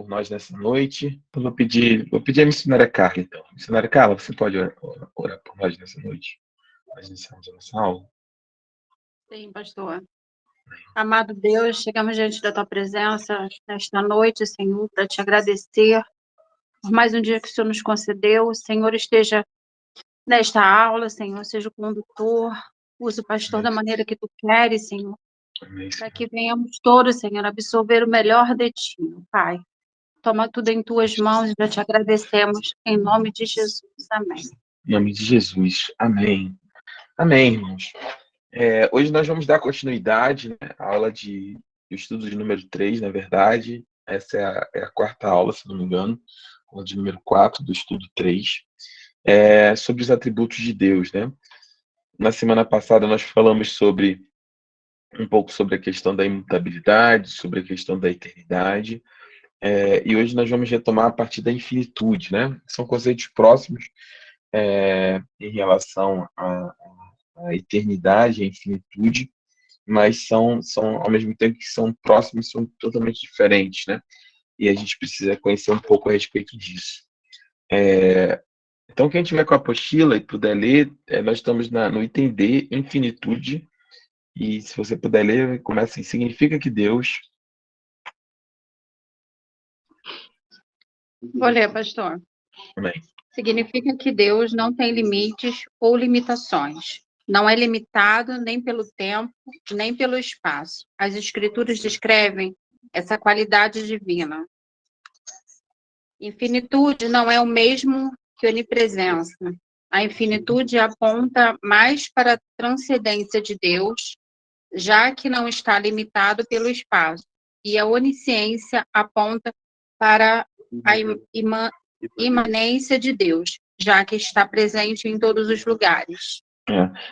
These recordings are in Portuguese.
por nós nessa noite. Eu vou pedir a missionária Carla, então. Missionária Carla, você pode orar por nós nessa noite? Nós iniciamos a nossa aula. Sim, pastor. Amado Deus, chegamos diante da tua presença nesta noite, Senhor, para te agradecer por mais um dia que o Senhor nos concedeu. O Senhor esteja nesta aula, Senhor, seja o condutor, use o pastor Amém. da maneira que tu queres, Senhor, Amém, para Senhor. que venhamos todos, Senhor, absorver o melhor de ti, Pai. Toma tudo em tuas mãos e já te agradecemos, em nome de Jesus. Amém. Em nome de Jesus. Amém. Amém, irmãos. Hoje nós vamos dar continuidade, né, à aula de estudo de número 3, na verdade. Essa é a quarta aula, se não me engano, aula de número 4 do estudo 3, sobre os atributos de Deus, né? Na semana passada nós falamos um pouco sobre a questão da imutabilidade, sobre a questão da eternidade, e hoje nós vamos retomar a partir da infinitude, né? São conceitos próximos em relação à eternidade, à infinitude, mas são ao mesmo tempo que são próximos, são totalmente diferentes, né? E a gente precisa conhecer um pouco a respeito disso. Então, quem tiver com a apostila e puder ler, nós estamos no item D, infinitude, e se você puder ler, começa assim: significa que Deus... Vou ler, pastor. Amém. Significa que Deus não tem limites ou limitações. Não é limitado nem pelo tempo, nem pelo espaço. As Escrituras descrevem essa qualidade divina. Infinitude não é o mesmo que onipresença. A infinitude aponta mais para a transcendência de Deus, já que não está limitado pelo espaço. E a onisciência aponta para a imanência de Deus, já que está presente em todos os lugares.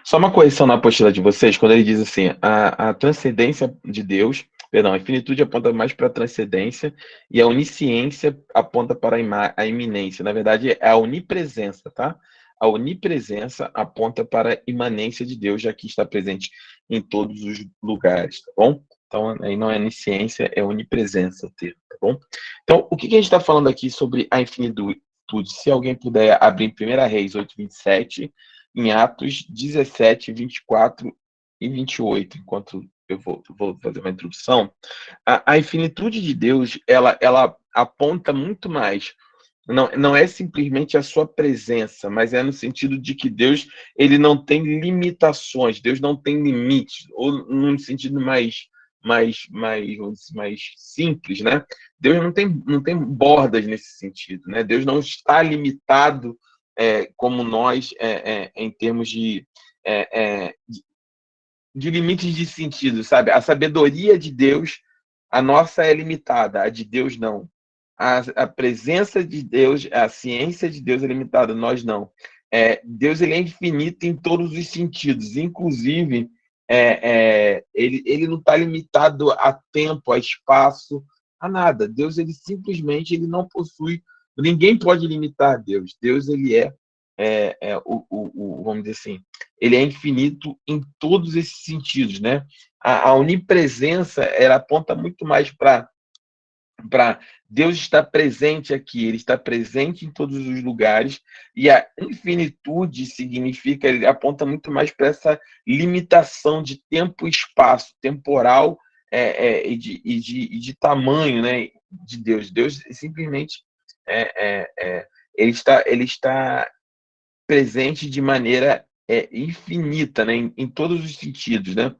Só uma correção na apostila de vocês, quando ele diz assim, a transcendência de Deus, perdão, a infinitude aponta mais para a transcendência e a onisciência aponta para a iminência. Na verdade, é a onipresença, tá? A onipresença aponta para a imanência de Deus, já que está presente em todos os lugares, tá bom? Então, aí não é onisciência, é onipresença o termo, tá bom? Então, o que a gente está falando aqui sobre a infinitude? Se alguém puder abrir em 1 Reis 8:27, em Atos 17, 24 e 28, enquanto eu vou fazer uma introdução. A infinitude de Deus, ela aponta muito mais. Não é simplesmente a sua presença, mas é no sentido de que Deus, ele não tem limitações, Deus não tem limites, ou num sentido mais simples, né? Deus não tem bordas nesse sentido, né? Deus não está limitado como nós, em termos de limites de sentido, sabe? A sabedoria de Deus, a nossa é limitada, a de Deus não. A presença de Deus, a ciência de Deus é limitada, nós não. Deus, ele é infinito em todos os sentidos, inclusive ele não está limitado a tempo, a espaço, a nada. Deus, ele simplesmente ele não possui, ninguém pode limitar Deus. Deus, ele vamos dizer assim, ele é infinito em todos esses sentidos, né? A onipresença, ela aponta muito mais para Deus estar presente aqui, ele está presente em todos os lugares, e a infinitude significa, ele aponta muito mais para essa limitação de tempo e espaço, temporal e de tamanho, né, de Deus. Deus simplesmente ele está presente de maneira infinita, né, em todos os sentidos, né?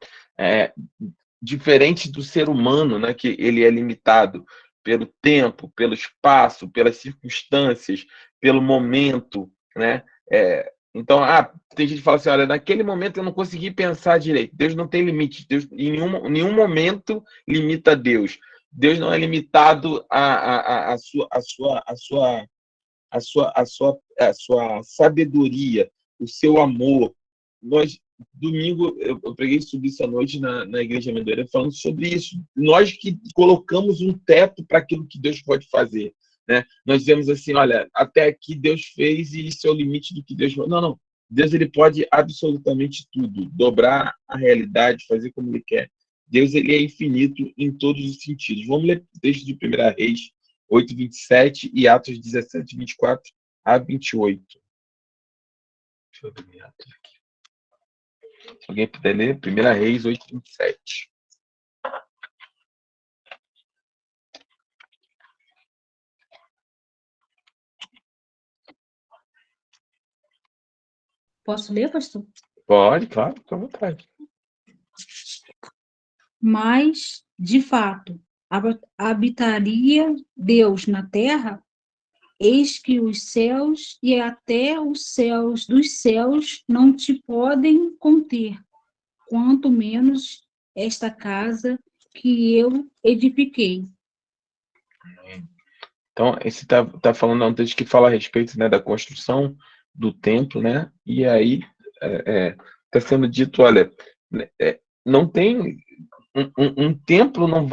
Diferente do ser humano, né, que ele é limitado pelo tempo, pelo espaço, pelas circunstâncias, pelo momento, né? Então, tem gente que fala assim, olha, naquele momento eu não consegui pensar direito. Deus não tem limite. Deus, em nenhum momento limita Deus. Deus não é limitado a sua sabedoria, o seu amor. Domingo, eu preguei sobre isso à noite na Igreja Amendoeira, falando sobre isso. Nós que colocamos um teto para aquilo que Deus pode fazer, né? Nós dizemos assim, olha, até aqui Deus fez e isso é o limite do que Deus pode. Não, não. Deus, ele pode absolutamente tudo, dobrar a realidade, fazer como ele quer. Deus, ele é infinito em todos os sentidos. Vamos ler o texto de 1 Reis 8, 27 e Atos 17, 24 a 28. Deixa eu abrir Atos aqui. Se alguém puder ler, 1 Reis 8, 27. Posso ler, pastor? Pode, claro, fica à vontade. Mas, de fato, habitaria Deus na terra? Eis que os céus e até os céus dos céus não te podem conter, quanto menos esta casa que eu edifiquei. Então, esse tá falando, é um texto que fala a respeito, né, da construção do templo, né? E aí está sendo dito, olha, não tem um templo não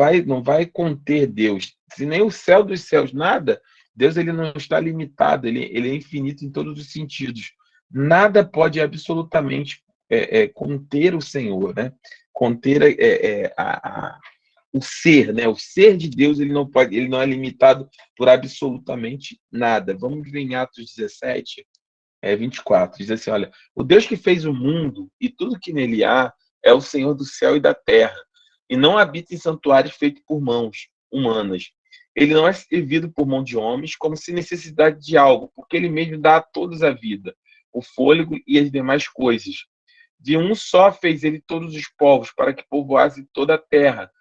vai conter Deus. Se nem o céu dos céus, nada. Deus ele não está limitado, ele é infinito em todos os sentidos. Nada pode absolutamente conter o Senhor, né? Conter o ser, né? O ser de Deus ele não é limitado por absolutamente nada. Vamos ver em Atos 17, 24. Diz assim, olha, o Deus que fez o mundo e tudo que nele há é o Senhor do céu e da terra, e não habita em santuários feitos por mãos humanas. Ele não é servido por mão de homens como se necessitasse de algo, porque ele mesmo dá a todos a vida, o fôlego e as demais coisas. De um só fez ele todos os povos, para que povoasse toda a terra,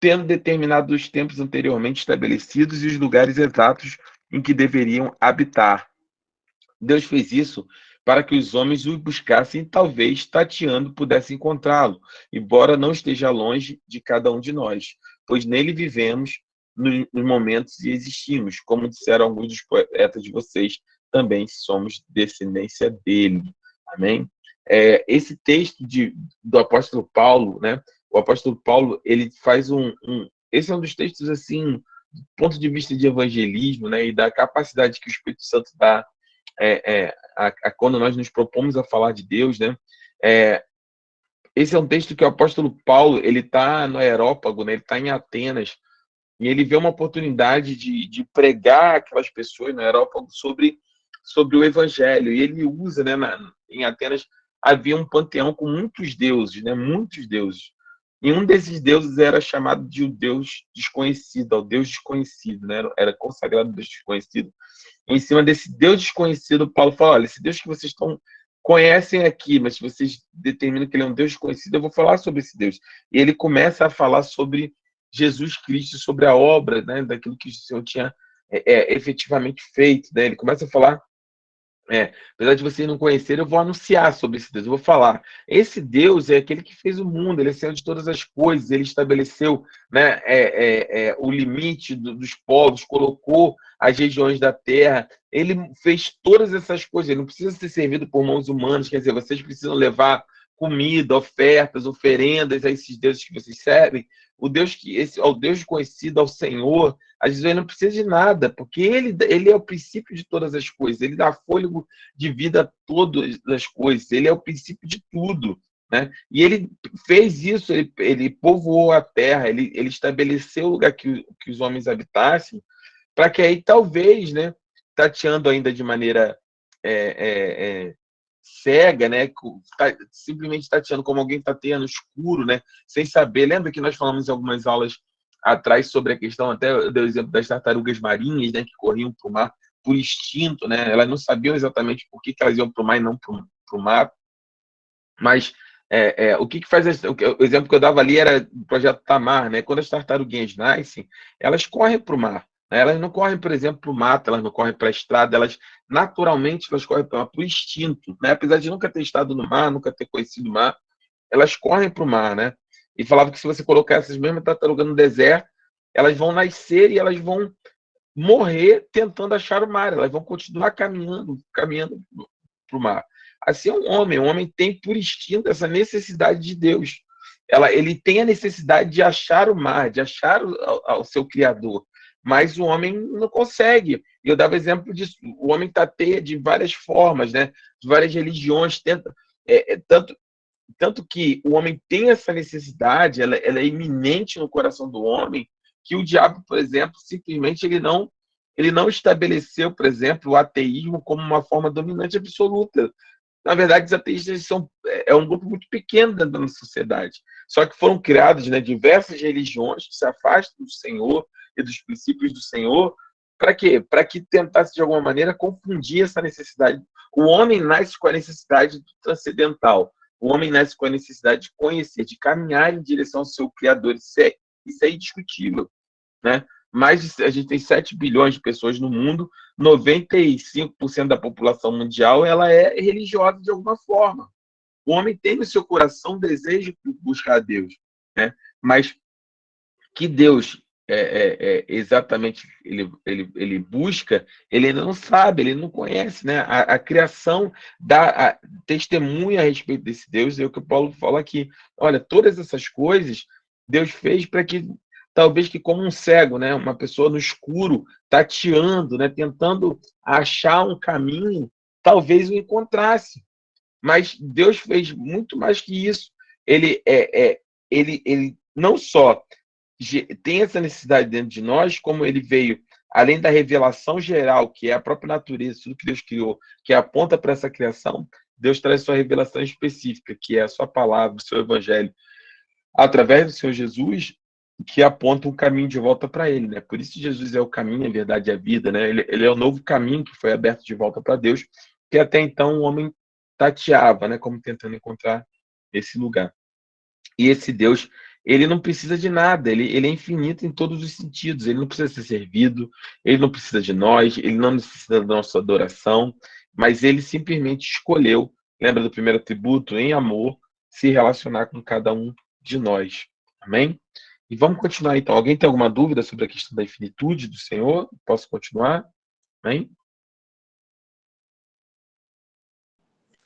tendo determinado os tempos anteriormente estabelecidos e os lugares exatos em que deveriam habitar. Deus fez isso para que os homens o buscassem e talvez, tateando, pudessem encontrá-lo, embora não esteja longe de cada um de nós, pois nele vivemos nos momentos e existimos, como disseram alguns dos poetas de vocês, também somos descendência dele. Amém? Esse texto do apóstolo Paulo, né? O apóstolo Paulo, ele faz esse é um dos textos, assim, do ponto de vista de evangelismo, né? E da capacidade que o Espírito Santo dá quando nós nos propomos a falar de Deus, né? Esse é um texto que o apóstolo Paulo ele está no Areópago, né? Ele está em Atenas e ele vê uma oportunidade de pregar aquelas pessoas no Areópago sobre o Evangelho, e ele usa, né? Em Atenas havia um panteão com muitos deuses, né? Muitos deuses. E um desses deuses era chamado de o Deus desconhecido, o Deus desconhecido, né? Era consagrado Deus desconhecido. Em cima desse Deus desconhecido, Paulo fala, olha, esse Deus que vocês conhecem aqui, mas se vocês determinam que ele é um Deus desconhecido, eu vou falar sobre esse Deus. E ele começa a falar sobre Jesus Cristo, sobre a obra, né, daquilo que o Senhor tinha efetivamente feito, né? Ele começa a falar, apesar de vocês não conhecerem, eu vou anunciar sobre esse Deus, eu vou falar. Esse Deus é aquele que fez o mundo, ele é Senhor de todas as coisas, ele estabeleceu, né, o limite dos povos, colocou as regiões da terra, ele fez todas essas coisas, ele não precisa ser servido por mãos humanas, quer dizer, vocês precisam levar comida, ofertas, oferendas a esses deuses que vocês servem. O Deus conhecido, ao Senhor, às vezes ele não precisa de nada, porque ele é o princípio de todas as coisas, ele dá fôlego de vida a todas as coisas, ele é o princípio de tudo, né? E ele fez isso, ele povoou a terra, ele estabeleceu o lugar que os homens habitassem, para que aí talvez, né, tateando ainda de maneira cega, né, simplesmente tateando como alguém tateia no escuro, né, sem saber. Lembra que nós falamos em algumas aulas atrás sobre a questão, até eu dei o exemplo das tartarugas marinhas, né, que corriam para o mar por instinto, né, elas não sabiam exatamente por que elas iam para o mar e não para o mar, mas o que faz o exemplo que eu dava ali era o projeto Tamar, né, quando as tartaruguinhas nascem, elas correm para o mar, né, elas não correm, por exemplo, para o mato, elas não correm para a estrada, elas naturalmente elas correm para o mar por instinto, né, apesar de nunca ter estado no mar, nunca ter conhecido o mar, elas correm para o mar, né? E falava que se você colocar essas mesmas tartarugas no deserto, elas vão nascer e elas vão morrer tentando achar o mar, elas vão continuar caminhando para o mar. Assim é o homem tem por instinto essa necessidade de Deus. Ele tem a necessidade de achar o mar, de achar o seu Criador, mas o homem não consegue. E eu dava exemplo disso. O homem tateia de várias formas, né? De várias religiões, tenta, tanto que o homem tem essa necessidade, ela é iminente no coração do homem, que o diabo, por exemplo, simplesmente ele não estabeleceu, por exemplo, o ateísmo como uma forma dominante absoluta. Na verdade, os ateístas é um grupo muito pequeno dentro da nossa sociedade. Só que foram criadas, né, diversas religiões que se afastam do Senhor e dos princípios do Senhor. Para quê? Para que tentasse, de alguma maneira, confundir essa necessidade. O homem nasce com a necessidade do transcendental. O homem nasce com a necessidade de conhecer, de caminhar em direção ao seu Criador. Isso é indiscutível, né? A gente tem 7 bilhões de pessoas no mundo, 95% da população mundial ela é religiosa de alguma forma. O homem tem no seu coração um desejo de buscar a Deus, né? Mas que Deus exatamente ele busca, ele não sabe, ele não conhece, né? A criação dá testemunha a respeito desse Deus, é o que o Paulo fala aqui. Olha, todas essas coisas Deus fez para que, talvez que como um cego, né? Uma pessoa no escuro, tateando, né? Tentando achar um caminho, talvez o encontrasse. Mas Deus fez muito mais que isso. Ele não só tem essa necessidade dentro de nós, como ele veio, além da revelação geral, que é a própria natureza, tudo que Deus criou, que aponta para essa criação, Deus traz sua revelação específica, que é a sua palavra, o seu evangelho, através do Senhor Jesus, que aponta um caminho de volta para ele, né? Por isso Jesus é o caminho, a verdade e a vida, né? Ele é o novo caminho que foi aberto de volta para Deus, que até então o homem tateava, né? Como tentando encontrar esse lugar. E esse Deus, ele não precisa de nada, ele é infinito em todos os sentidos, ele não precisa ser servido, ele não precisa de nós, ele não necessita da nossa adoração, mas ele simplesmente escolheu, lembra do primeiro atributo, em amor, se relacionar com cada um de nós. Amém? E vamos continuar então. Alguém tem alguma dúvida sobre a questão da infinitude do Senhor? Posso continuar? Amém?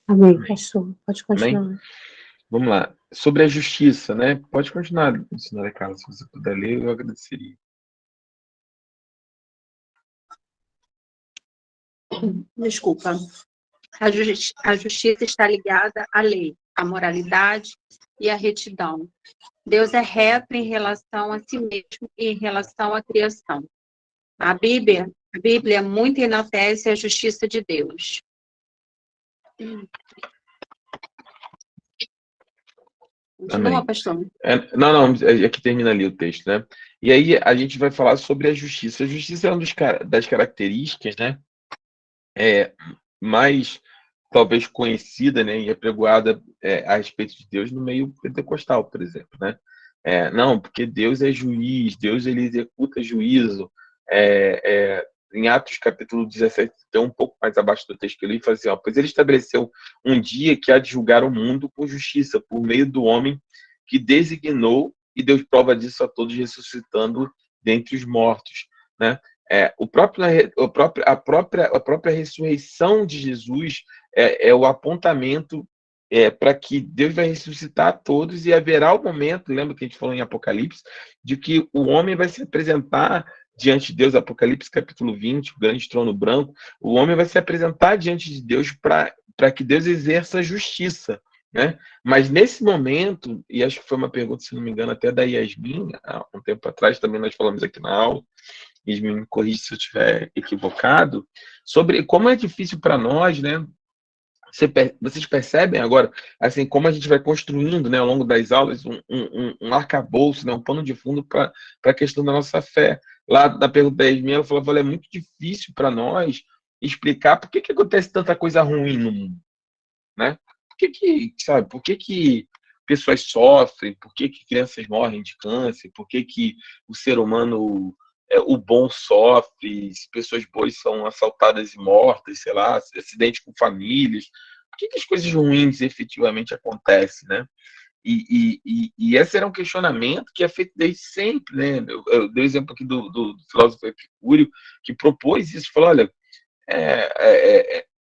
Amém, pastor. Pode Amém? continuar. Vamos lá. Sobre a justiça, né? Pode continuar, senhora Carla, se você puder ler, eu agradeceria. Desculpa. A justiça está ligada à lei, à moralidade e à retidão. Deus é reto em relação a si mesmo e em relação à criação. A Bíblia muito enaltece a justiça de Deus. Continua, Amém. pastor. Não, aqui termina ali o texto, né? E aí a gente vai falar sobre a justiça. A justiça é uma das características, né? Mais talvez conhecida, né, e apregoada a respeito de Deus no meio pentecostal, por exemplo, né? Não, porque Deus é juiz, Deus ele executa juízo. Em Atos capítulo 17, então um pouco mais abaixo do texto que eu li, fala assim, ó, pois ele estabeleceu um dia que há de julgar o mundo com justiça, por meio do homem que designou, e deu prova disso a todos, ressuscitando dentre os mortos, né? A própria ressurreição de Jesus é o apontamento para que Deus vai ressuscitar a todos e haverá o momento, lembra que a gente falou em Apocalipse, de que o homem vai se apresentar diante de Deus, Apocalipse capítulo 20, o grande trono branco, o homem vai se apresentar diante de Deus para que Deus exerça a justiça, né? Mas nesse momento, e acho que foi uma pergunta, se não me engano, até da Yasmin, há um tempo atrás, também nós falamos aqui na aula, e me corrija se eu estiver equivocado, sobre como é difícil para nós, né? Vocês percebem agora, assim, como a gente vai construindo, né, ao longo das aulas, um arcabouço, né, um pano de fundo para a questão da nossa fé. Lá na pergunta da Yasmin, ela falou, é muito difícil para nós explicar por que acontece tanta coisa ruim no mundo, né? Sabe, por que pessoas sofrem, por que crianças morrem de câncer, por que o ser humano, o bom sofre, se pessoas boas são assaltadas e mortas, sei lá, acidentes com famílias, por que as coisas ruins efetivamente acontecem, né? E esse era um questionamento que é feito desde sempre, né? Eu dei o exemplo aqui do filósofo Epicúrio, que propôs isso, falou, olha,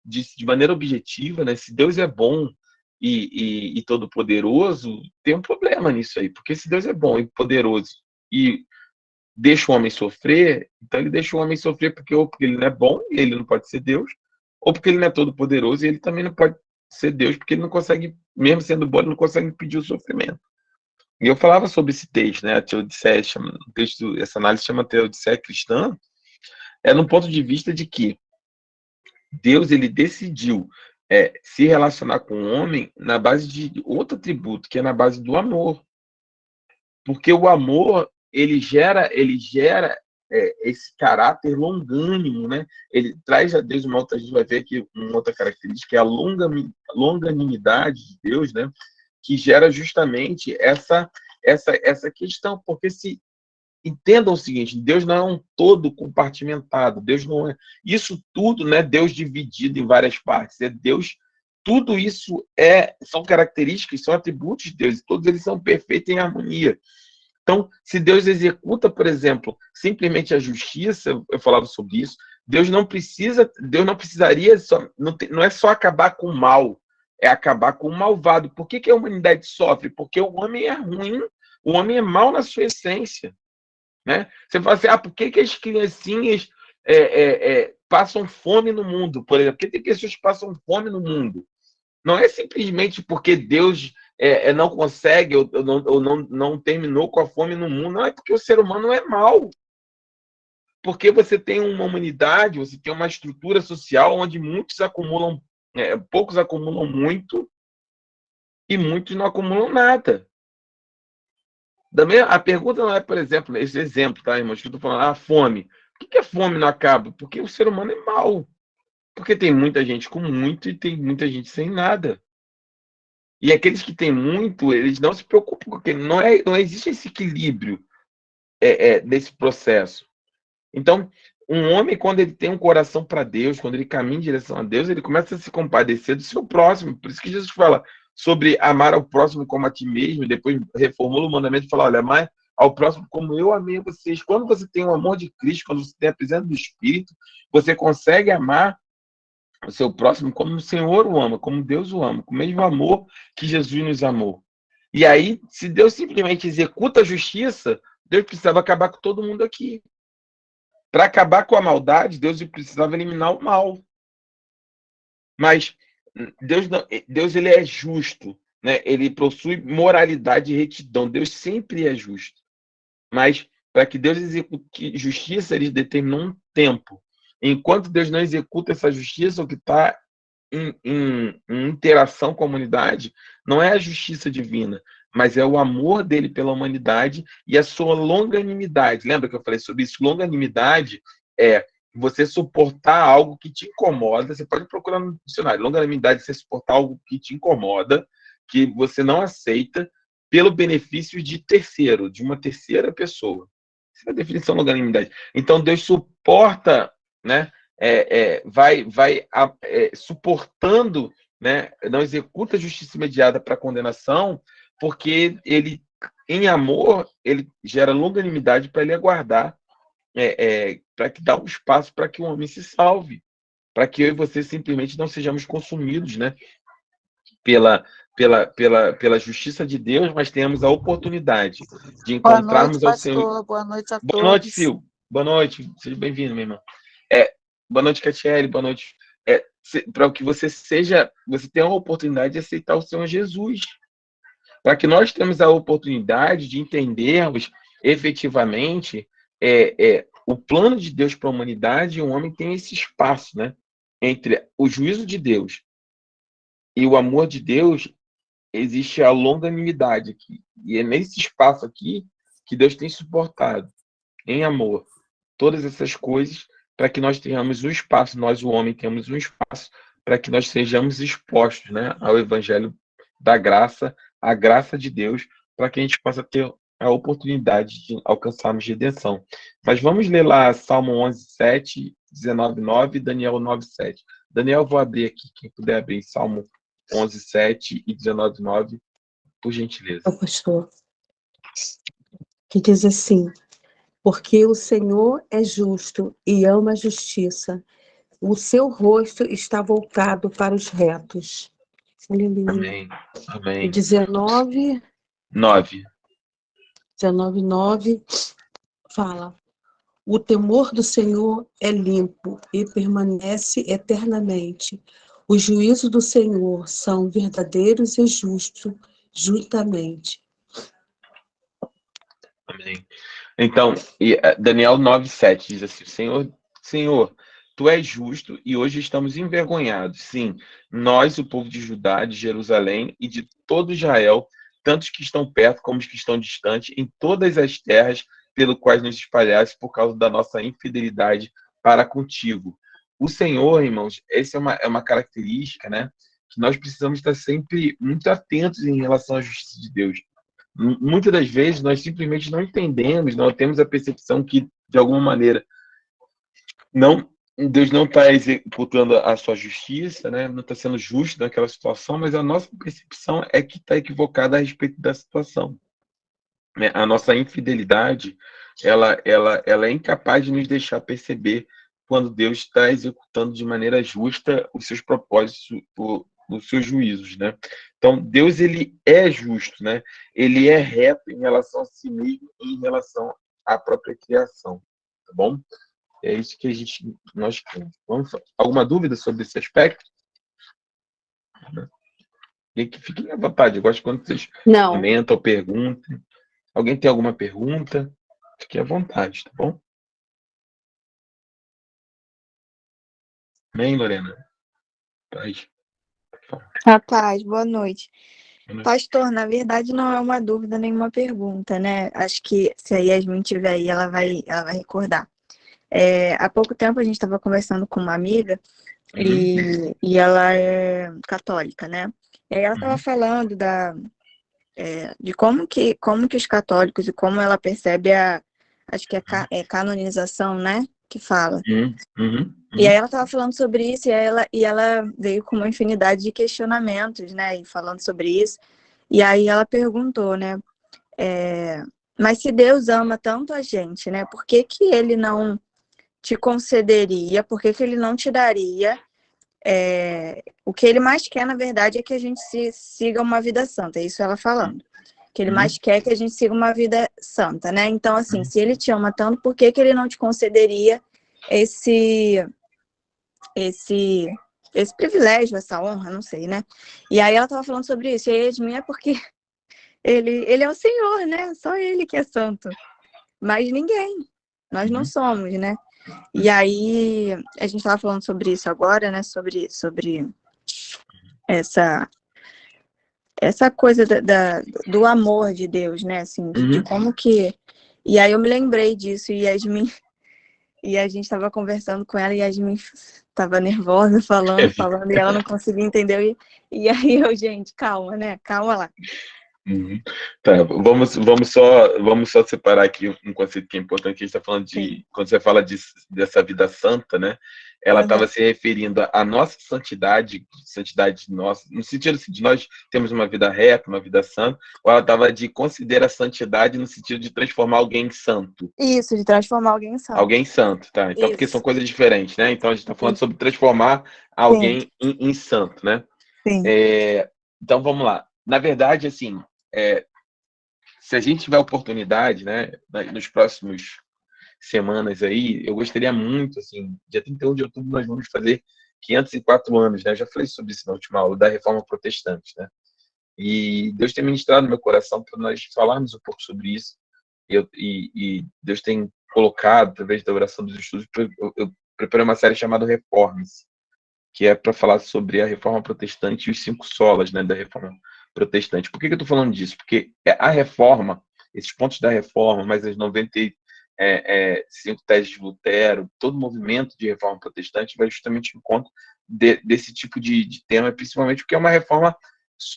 de maneira objetiva, né? Se Deus é bom e todo-poderoso, tem um problema nisso aí, porque se Deus é bom e poderoso e deixa o homem sofrer, então ele deixa o homem sofrer ou porque ele não é bom e ele não pode ser Deus, ou porque ele não é todo-poderoso e ele também não pode ser Deus, porque ele não consegue, mesmo sendo bom, ele não consegue impedir o sofrimento. E eu falava sobre esse texto, né? A Teodiceia, o texto, essa análise chama Teodiceia cristã, é no ponto de vista de que Deus ele decidiu se relacionar com o homem na base de outro atributo, que é na base do amor. Porque o amor, ele gera esse caráter longânimo, né? Ele traz a Deus uma outra, a gente vai ver aqui uma outra característica, que é a longanimidade de Deus, né? Que gera justamente essa questão, porque se entendam o seguinte, Deus não é um todo compartimentado, Deus não é isso tudo, né? Deus dividido em várias partes, é Deus, tudo isso são características, são atributos de Deus, e todos eles são perfeitos em harmonia. Então, se Deus executa, por exemplo, simplesmente a justiça, eu falava sobre isso, Deus não precisaria, não é só acabar com o mal, é acabar com o malvado. Por que a humanidade sofre? Porque o homem é ruim, o homem é mau na sua essência. Né? Você fala assim, por que as criancinhas passam fome no mundo, por exemplo? Por que tem pessoas que passam fome no mundo? Não é simplesmente porque Deus não consegue ou não terminou com a fome no mundo, não é porque o ser humano é mau. Porque você tem uma humanidade, você tem uma estrutura social onde muitos acumulam, poucos acumulam muito e muitos não acumulam nada. Também a pergunta não é, por exemplo, esse exemplo, tá, irmãos? Que eu estou falando, a fome. Por que a fome não acaba? Porque o ser humano é mau. Porque tem muita gente com muito e tem muita gente sem nada. E aqueles que têm muito, eles não se preocupam, porque não existe esse equilíbrio desse processo. Então, um homem, quando ele tem um coração para Deus, quando ele caminha em direção a Deus, ele começa a se compadecer do seu próximo. Por isso que Jesus fala sobre amar ao próximo como a ti mesmo, e depois reformula o mandamento e fala, olha, amar ao próximo como eu amei vocês. Quando você tem o amor de Cristo, quando você tem a presença do Espírito, você consegue amar o seu próximo como o Senhor o ama, como Deus o ama, com o mesmo amor que Jesus nos amou. E aí, se Deus simplesmente executa a justiça, Deus precisava acabar com todo mundo aqui. Para acabar com a maldade, Deus precisava eliminar o mal. Mas Deus ele é justo, né? Ele possui moralidade e retidão. Deus sempre é justo. Mas para que Deus execute justiça, ele determinou um tempo. Enquanto Deus não executa essa justiça, o que está em interação com a humanidade não é a justiça divina, mas é o amor dele pela humanidade e a sua longanimidade. Lembra que eu falei sobre isso? Longanimidade é você suportar algo que te incomoda. Você pode procurar no dicionário. Longanimidade é você suportar algo que te incomoda, que você não aceita, pelo benefício de terceiro, de uma terceira pessoa. Essa é a definição de longanimidade. Então, Deus suporta, né? Vai suportando, né? Não executa justiça imediata para condenação, porque ele, em amor, ele gera longanimidade para ele aguardar, para que dá um espaço para que o homem se salve, para que eu e você simplesmente não sejamos consumidos, né? Pela justiça de Deus, mas tenhamos a oportunidade de encontrarmos ao Senhor. Boa noite a todos. Boa noite, Sil. Boa noite. Seja bem-vindo, minha irmã. Boa noite, Catiele. Boa noite. Para que você tenha a oportunidade de aceitar o Senhor Jesus. Para que nós tenhamos a oportunidade de entendermos efetivamente o plano de Deus para a humanidade, e o homem tem esse espaço, né, entre o juízo de Deus e o amor de Deus. Existe a longanimidade aqui. E é nesse espaço aqui que Deus tem suportado, em amor, todas essas coisas, para que nós tenhamos um espaço, nós, o homem, temos um espaço para que nós sejamos expostos, né, ao Evangelho da graça, à graça de Deus, para que a gente possa ter a oportunidade de alcançarmos redenção. Mas vamos ler lá Salmo 11:7, 19:9 e Daniel 9:7. Daniel, vou abrir aqui, quem puder abrir Salmo 11:7 e 19:9, por gentileza. O pastor, que diz assim: porque o Senhor é justo e ama a justiça, o seu rosto está voltado para os retos. Aleluia. Amém. Amém. E 19:9 fala: o temor do Senhor é limpo e permanece eternamente. Os juízos do Senhor são verdadeiros e justos, juntamente. Então, Daniel 9:7 diz assim: Senhor, tu és justo e hoje estamos envergonhados. Sim, nós, o povo de Judá, de Jerusalém e de todo Israel, tanto os que estão perto como os que estão distantes, em todas as terras pelo quais nos espalhaste por causa da nossa infidelidade para contigo. O Senhor, irmãos, essa é uma característica, né? Que nós precisamos estar sempre muito atentos em relação à justiça de Deus. Muitas das vezes nós simplesmente não entendemos, não temos a percepção que, de alguma maneira, não, Deus não está executando a sua justiça, né? Não está sendo justo naquela situação, mas a nossa percepção é que está equivocada a respeito da situação, né? A nossa infidelidade, ela é incapaz de nos deixar perceber quando Deus está executando de maneira justa os seus propósitos, os seus juízos, né? Então, Deus, ele é justo, né? Ele é reto em relação a si mesmo e em relação à própria criação, tá bom? É isso que nós vamos. Alguma dúvida sobre esse aspecto? E que fiquem à vontade. Eu gosto quando vocês Não. comentam ou perguntam. Alguém tem alguma pergunta? Fique à vontade, tá bom? Amém, Lorena? Paz. Rapaz, boa noite. Boa noite. Pastor, na verdade não é uma dúvida nem uma pergunta, né? Acho que se a Yasmin tiver aí, ela vai recordar. Há pouco tempo a gente estava conversando com uma amiga e ela é católica, né? E aí ela estava falando de como que os católicos e como ela percebe acho que é canonização, né? Que fala. E aí ela estava falando sobre isso e ela veio com uma infinidade de questionamentos, né? E falando sobre isso. E aí ela perguntou, né? Mas se Deus ama tanto a gente, né? Por que que ele não te concederia? Por que que ele não te daria? O que ele mais quer, na verdade, é que a gente siga uma vida santa. É isso ela falando. Que ele mais quer que a gente siga uma vida santa, né? Então, assim, se ele te ama tanto, por que que ele não te concederia esse privilégio, essa honra, não sei, né? E aí ela estava falando sobre isso. E aí, Edmir, é porque ele é o Senhor, né? Só ele que é santo. Mas ninguém. Nós não somos, né? E aí, a gente estava falando sobre isso agora, né? Sobre essa coisa do amor de Deus, né? Assim, de como que... E aí eu me lembrei disso, e Yasmin... E a gente estava conversando com ela e a Yasmin estava nervosa, falando, e ela não conseguia entender. E aí eu, gente, calma, né? Calma lá. Tá, vamos só separar aqui um conceito que é importante, que a gente está falando de, quando você fala dessa vida santa, né? Ela estava se referindo à nossa santidade nossa, no sentido assim, de nós temos uma vida reta, uma vida santa, ou ela estava de considerar a santidade no sentido de transformar alguém em santo? Isso, de transformar alguém em santo. Alguém santo, tá? Então, porque são coisas diferentes, né? Então, a gente está falando sobre transformar alguém em santo, né? Sim. Então, vamos lá. Na verdade, assim, se a gente tiver oportunidade, né, nos próximos semanas aí, eu gostaria muito, assim, dia 31 de outubro nós vamos fazer 504 anos, né? Eu já falei sobre isso na última aula, da Reforma Protestante, né? E Deus tem ministrado no meu coração para nós falarmos um pouco sobre isso. E Deus tem colocado, através da oração dos estudos, eu preparei uma série chamada Reformas, que é para falar sobre a Reforma Protestante e os 5 solas, né, da Reforma Protestante. Por que eu estou falando disso? Porque a reforma, esses pontos da reforma, mais as 95 teses de Lutero, todo o movimento de reforma protestante vai justamente em conta desse tipo de tema, principalmente porque é uma reforma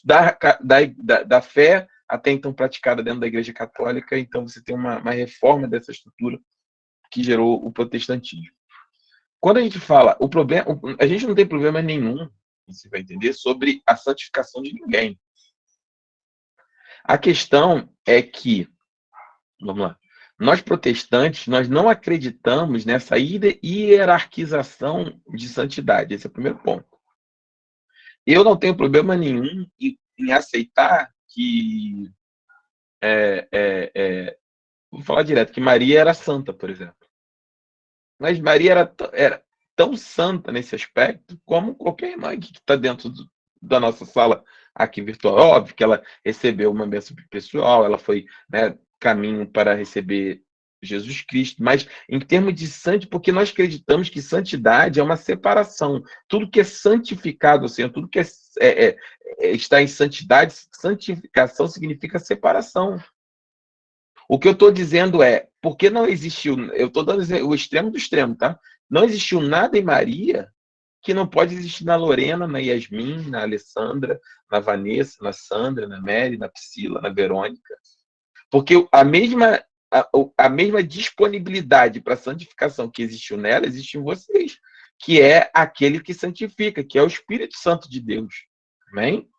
da fé até então praticada dentro da Igreja Católica, então você tem uma reforma dessa estrutura que gerou o protestantismo. Quando a gente fala, a gente não tem problema nenhum, você vai entender, sobre a santificação de ninguém. A questão é que, vamos lá, nós protestantes, nós não acreditamos nessa hierarquização de santidade. Esse é o primeiro ponto. Eu não tenho problema nenhum em aceitar que, vou falar direto, que Maria era santa, por exemplo. Mas Maria era tão santa nesse aspecto como qualquer irmã que está dentro da nossa sala aqui virtual. Óbvio que ela recebeu uma bênção pessoal, ela foi, né, caminho para receber Jesus Cristo, mas em termos de santidade, porque nós acreditamos que santidade é uma separação. Tudo que é santificado, ou seja, tudo que está em santidade, santificação significa separação. O que eu estou dizendo é, porque não existiu, eu estou dando o extremo do extremo, tá? Não existiu nada em Maria que não pode existir na Lorena, na Yasmin, na Alessandra, na Vanessa, na Sandra, na Mary, na Priscila, na Verônica. Porque a mesma disponibilidade para santificação que existiu nela, existe em vocês, que é aquele que santifica, que é o Espírito Santo de Deus. Amém?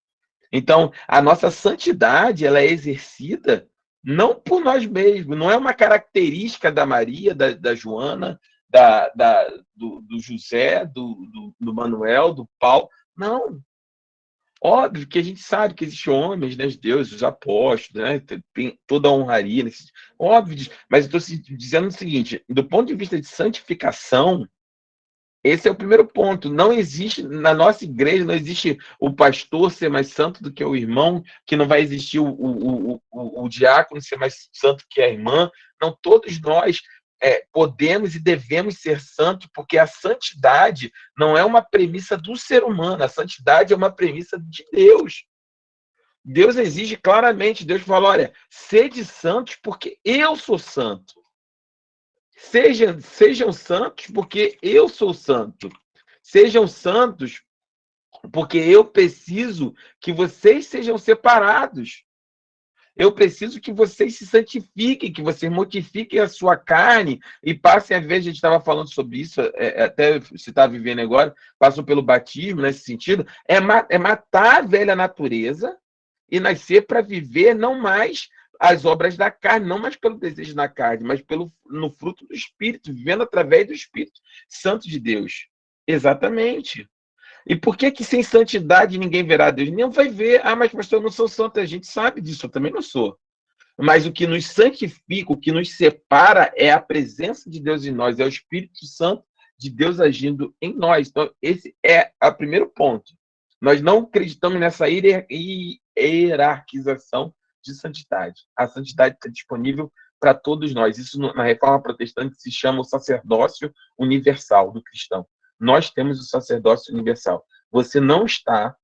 Então, a nossa santidade, ela é exercida não por nós mesmos, não é uma característica da Maria, da Joana, do José, do Manuel, do Paulo. Não. Óbvio que a gente sabe que existem homens, né, Deus, os apóstolos, né, tem toda a honraria. Óbvio, mas eu estou dizendo o seguinte, do ponto de vista de santificação, esse é o primeiro ponto. Não existe, na nossa igreja, não existe o pastor ser mais santo do que o irmão, que não vai existir o diácono ser mais santo que a irmã. Não, todos nós podemos e devemos ser santos, porque a santidade não é uma premissa do ser humano, a santidade é uma premissa de Deus. Deus exige claramente, Deus fala, olha, sede santos porque eu sou santo. Sejam santos porque eu sou santo. Sejam santos porque eu preciso que vocês sejam separados. Eu preciso que vocês se santifiquem, que vocês mortifiquem a sua carne e passem a ver, a gente estava falando sobre isso, até você está vivendo agora, passou pelo batismo nesse sentido, é matar a velha natureza e nascer para viver não mais as obras da carne, não mais pelo desejo da carne, mas no fruto do Espírito, vivendo através do Espírito Santo de Deus. Exatamente. E por que sem santidade ninguém verá Deus? Ninguém vai ver. Ah, mas pastor, eu não sou santo. A gente sabe disso, eu também não sou. Mas o que nos santifica, o que nos separa é a presença de Deus em nós, é o Espírito Santo de Deus agindo em nós. Então, esse é o primeiro ponto. Nós não acreditamos nessa hierarquização de santidade. A santidade está disponível para todos nós. Isso na Reforma Protestante se chama o sacerdócio universal do cristão. Nós temos o sacerdócio universal. Você não está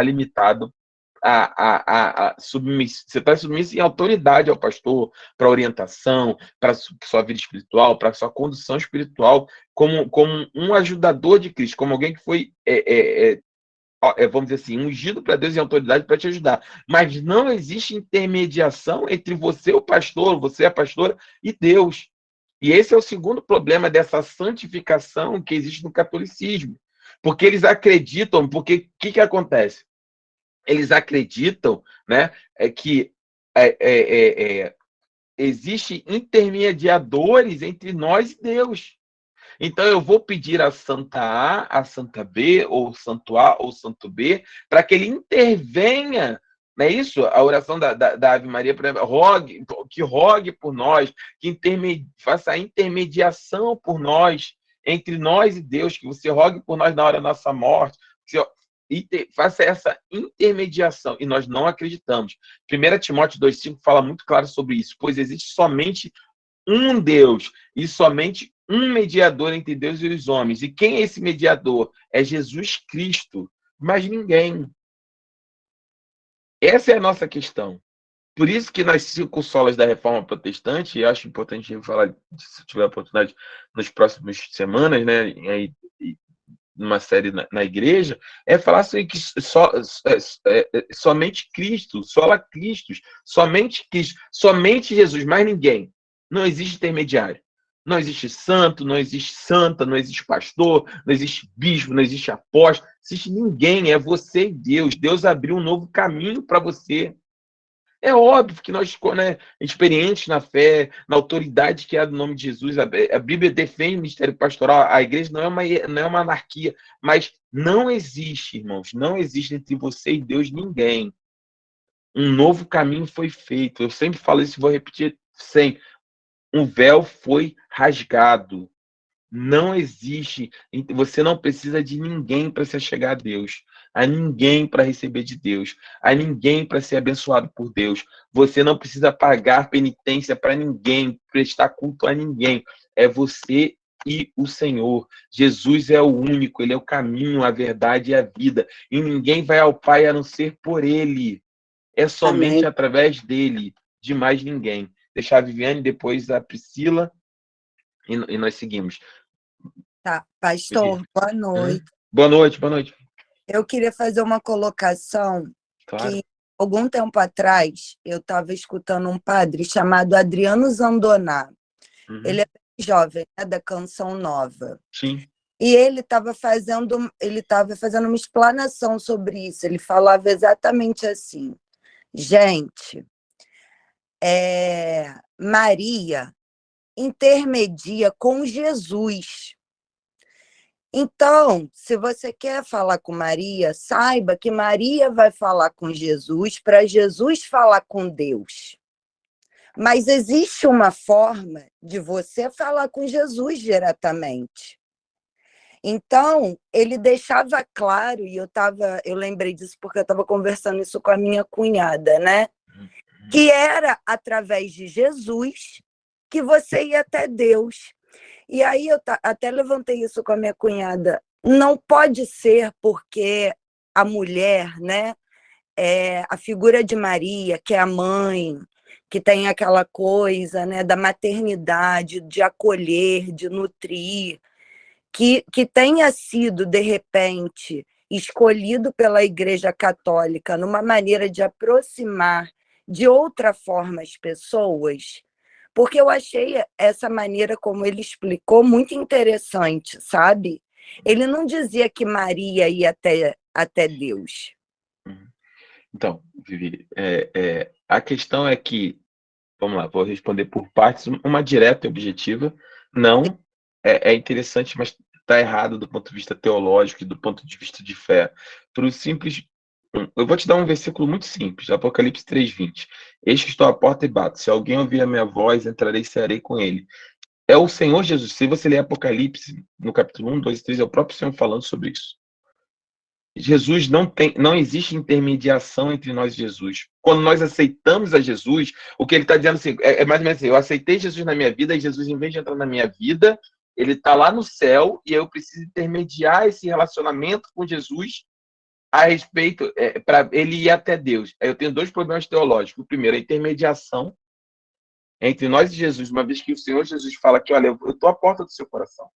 limitado a submisso. Você está submisso em autoridade ao pastor, para orientação, para sua vida espiritual, para sua condução espiritual, como um ajudador de Cristo, como alguém que foi, vamos dizer assim, ungido para Deus em autoridade para te ajudar. Mas não existe intermediação entre você, o pastor, você, a pastora, e Deus. E esse é o segundo problema dessa santificação que existe no catolicismo. Porque eles acreditam, porque o que acontece? Eles acreditam, né, que existem intermediadores entre nós e Deus. Então, eu vou pedir a Santa A, a Santa B, ou Santo A, ou Santo B, para que ele intervenha. Não é isso? A oração da Ave Maria, por exemplo, que rogue por nós, que faça a intermediação por nós, entre nós e Deus, que você rogue por nós na hora da nossa morte, faça essa intermediação. E nós não acreditamos. 1 Timóteo 2,5 fala muito claro sobre isso, pois existe somente um Deus e somente um mediador entre Deus e os homens. E quem é esse mediador? É Jesus Cristo, mas ninguém. Essa é a nossa questão. Por isso que nas 5 solas da Reforma Protestante, e acho importante a gente falar disso, se tiver a oportunidade, nas próximas semanas, né, numa série na igreja, é falar assim que somente Cristo, sola Cristo, somente Cristo, somente Jesus, mais ninguém. Não existe intermediário. Não existe santo, não existe santa, não existe pastor, não existe bispo, não existe apóstolo, não existe ninguém, é você e Deus. Deus abriu um novo caminho para você. É óbvio que nós, né, experientes na fé, na autoridade que é do nome de Jesus, a Bíblia defende o ministério pastoral, a igreja não é uma anarquia, mas não existe, irmãos, não existe entre você e Deus ninguém. Um novo caminho foi feito. Eu sempre falo isso e vou repetir sempre. Um véu foi rasgado. Não existe. Você não precisa de ninguém para se chegar a Deus. a ninguém para receber de Deus, a ninguém para ser abençoado por Deus. Você não precisa pagar penitência para ninguém, prestar culto a ninguém. É você e o Senhor. Jesus é o único, ele é o caminho, a verdade e a vida. E ninguém vai ao Pai a não ser por ele. É somente Amém. através dele, de mais ninguém. Deixar a Viviane, depois a Priscila, e nós seguimos. Tá, pastor, boa noite. Boa noite, boa noite. Eu queria fazer uma colocação Claro. que, algum tempo atrás, eu estava escutando um padre chamado Adriano Zandoná. Ele é jovem, né, da Canção Nova. Sim. E ele estava fazendo uma explanação sobre isso. Ele falava exatamente assim: gente, Maria intermedia com Jesus. Então, se você quer falar com Maria, saiba que Maria vai falar com Jesus para Jesus falar com Deus. Mas existe uma forma de você falar com Jesus diretamente. Então, ele deixava claro, e eu lembrei disso porque eu estava conversando isso com a minha cunhada, né? Que era através de Jesus que você ia até Deus. E aí eu até levantei isso com a minha cunhada. Não pode ser porque a mulher, né, a figura de Maria, que é a mãe, que tem aquela coisa, né, da maternidade, de acolher, de nutrir, que tenha sido, de repente, escolhido pela Igreja Católica numa maneira de aproximar de outra forma as pessoas, porque eu achei essa maneira como ele explicou muito interessante, sabe? Ele não dizia que Maria ia até Deus. Então, Vivi, a questão é que, vamos lá, vou responder por partes, uma direta e objetiva. Não, é interessante, mas está errado do ponto de vista teológico e do ponto de vista de fé. Por simples. Eu vou te dar um versículo muito simples, Apocalipse 3:20. Eis que estou à porta e bato. Se alguém ouvir a minha voz, entrarei e cearei com ele. É o Senhor Jesus. Se você ler Apocalipse, no capítulo 1, 2 e 3, é o próprio Senhor falando sobre isso. Jesus não existe intermediação entre nós e Jesus. Quando nós aceitamos a Jesus, o que ele está dizendo assim, é mais ou menos assim: eu aceitei Jesus na minha vida, e Jesus, em vez de entrar na minha vida, ele está lá no céu, e eu preciso intermediar esse relacionamento com Jesus a respeito, para ele ir até Deus. Eu tenho dois problemas teológicos. O primeiro, a intermediação entre nós e Jesus, uma vez que o Senhor Jesus fala que, olha, eu estou à porta do seu coração.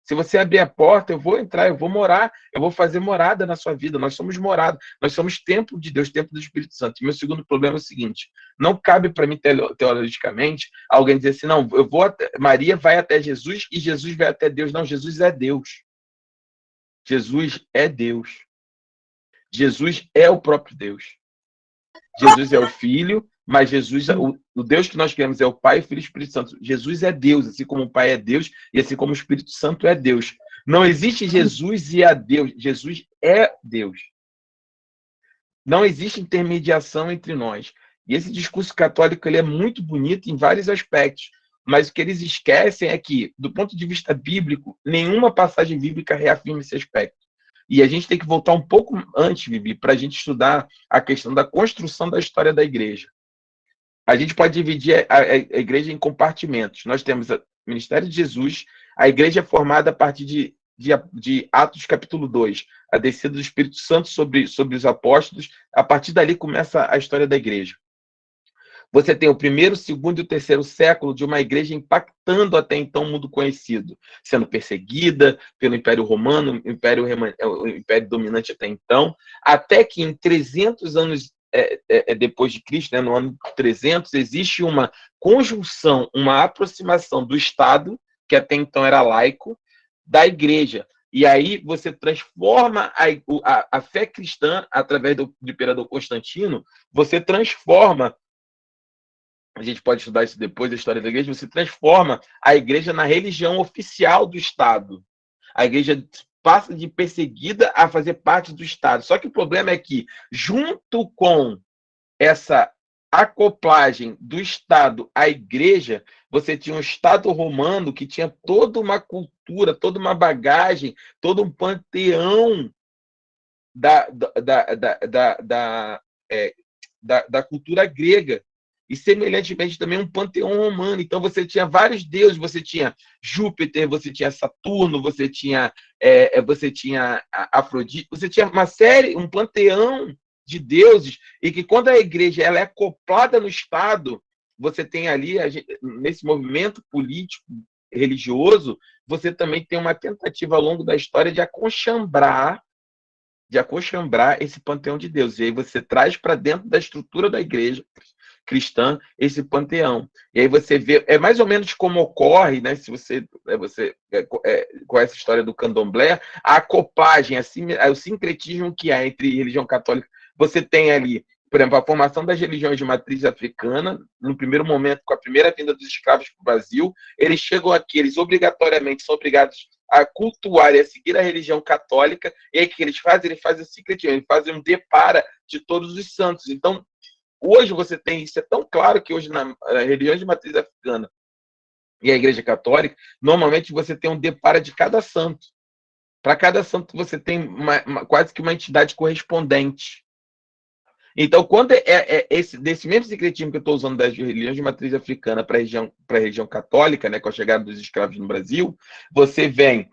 Se você abrir a porta, eu vou entrar, eu vou morar, eu vou fazer morada na sua vida. Nós somos morada, nós somos templo de Deus, templo do Espírito Santo. E meu segundo problema é o seguinte: não cabe para mim, teologicamente, alguém dizer assim, não, Maria vai até Jesus e Jesus vai até Deus. Não, Jesus é Deus. Jesus é Deus. Jesus é o próprio Deus. Jesus é o Filho, mas Jesus, o Deus que nós queremos é o Pai, o Filho e o Espírito Santo. Jesus é Deus, assim como o Pai é Deus e assim como o Espírito Santo é Deus. Não existe Jesus e a Deus. Jesus é Deus. Não existe intermediação entre nós. E esse discurso católico ele é muito bonito em vários aspectos, mas o que eles esquecem é que, do ponto de vista bíblico, nenhuma passagem bíblica reafirma esse aspecto. E a gente tem que voltar um pouco antes, Vivi, para a gente estudar a questão da construção da história da igreja. A gente pode dividir a igreja em compartimentos. Nós temos o ministério de Jesus, a igreja é formada a partir de Atos capítulo 2, a descida do Espírito Santo sobre os apóstolos. A partir dali começa a história da igreja. Você tem o primeiro, o segundo e o terceiro século de uma igreja impactando até então o mundo conhecido, sendo perseguida pelo Império Romano, o império dominante até então, até que em 300 anos depois de Cristo, né, no ano 300, existe uma conjunção, uma aproximação do Estado, que até então era laico, da igreja. E aí você transforma a fé cristã, através do imperador Constantino, você transforma. A gente pode estudar isso depois, a história da igreja. Você transforma a igreja na religião oficial do Estado. A igreja passa de perseguida a fazer parte do Estado. Só que o problema é que, junto com essa acoplagem do Estado à igreja, você tinha um Estado romano que tinha toda uma cultura, toda uma bagagem, todo um panteão da cultura grega. E, semelhantemente, também um panteão romano. Então, você tinha vários deuses. Você tinha Júpiter, você tinha Saturno, você tinha Afrodite. Você tinha uma série, um panteão de deuses. E que, quando a igreja ela é acoplada no Estado, você tem ali, nesse movimento político, religioso, você também tem uma tentativa ao longo da história de aconchambrar esse panteão de Deus. E aí você traz para dentro da estrutura da igreja cristã esse panteão. E aí você vê, é mais ou menos como ocorre, né, se você com essa história do candomblé, a acoplagem, o sincretismo que há entre religião católica. Você tem ali, por exemplo, a formação das religiões de matriz africana, no primeiro momento, com a primeira vinda dos escravos para o Brasil, eles chegam aqui, eles obrigatoriamente são obrigados a cultuar e a seguir a religião católica, e aí o que eles fazem? Eles fazem o sincretismo, eles fazem um depara de todos os santos. Então, hoje você tem, isso é tão claro que hoje na religião de matriz africana e a igreja católica, normalmente você tem um depara de cada santo. Para cada santo você tem quase que uma entidade correspondente. Então, quando desse mesmo sincretismo que eu estou usando das religiões de matriz africana para a região católica, né, com a chegada dos escravos no Brasil, você vem,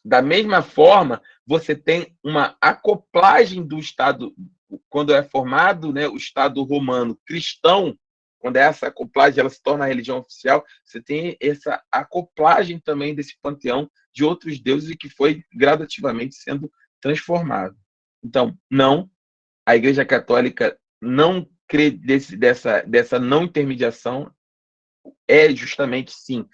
da mesma forma, você tem uma acoplagem do Estado, quando é formado, né, o Estado romano cristão, quando essa acoplagem ela se torna a religião oficial, você tem essa acoplagem também desse panteão de outros deuses que foi gradativamente sendo transformado. Então, não, a Igreja Católica não crê dessa não intermediação, é justamente, sim,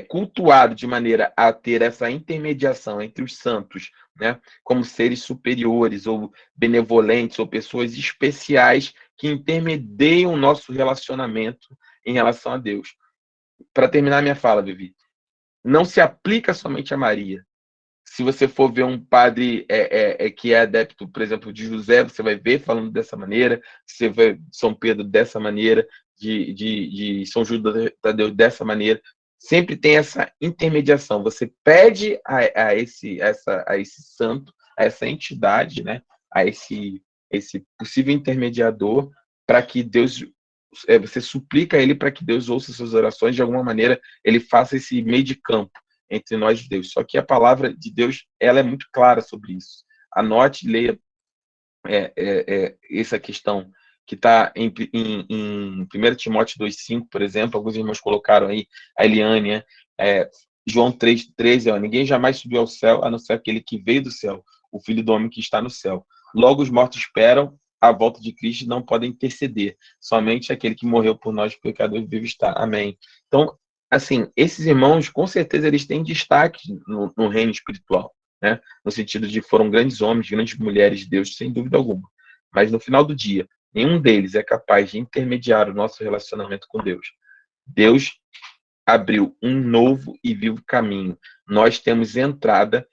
cultuado de maneira a ter essa intermediação entre os santos, né, como seres superiores ou benevolentes ou pessoas especiais que intermediam o nosso relacionamento em relação a Deus. Para terminar minha fala, Vivi, não se aplica somente a Maria. Se você for ver um padre que é adepto, por exemplo, de José, você vai ver falando dessa maneira, você vê São Pedro dessa maneira, de São Judas Tadeu dessa maneira. Sempre tem essa intermediação. Você pede a esse santo, a essa entidade, né, a esse possível intermediador, para que Deus, você suplica a ele para que Deus ouça suas orações, de alguma maneira ele faça esse meio de campo entre nós e Deus. Só que a palavra de Deus, ela é muito clara sobre isso. Anote, leia essa questão que está em 1 Timóteo 2,5, por exemplo. Alguns irmãos colocaram aí, a Eliane, João 3,13, ninguém jamais subiu ao céu, a não ser aquele que veio do céu, o Filho do Homem que está no céu. Logo os mortos esperam a volta de Cristo e não podem interceder. Somente aquele que morreu por nós, pecadores, vive está. Amém. Então, assim, esses irmãos, com certeza, eles têm destaque no reino espiritual, né? No sentido de foram grandes homens, grandes mulheres de Deus, sem dúvida alguma. Mas no final do dia, nenhum deles é capaz de intermediar o nosso relacionamento com Deus. Deus abriu um novo e vivo caminho. Nós temos entrada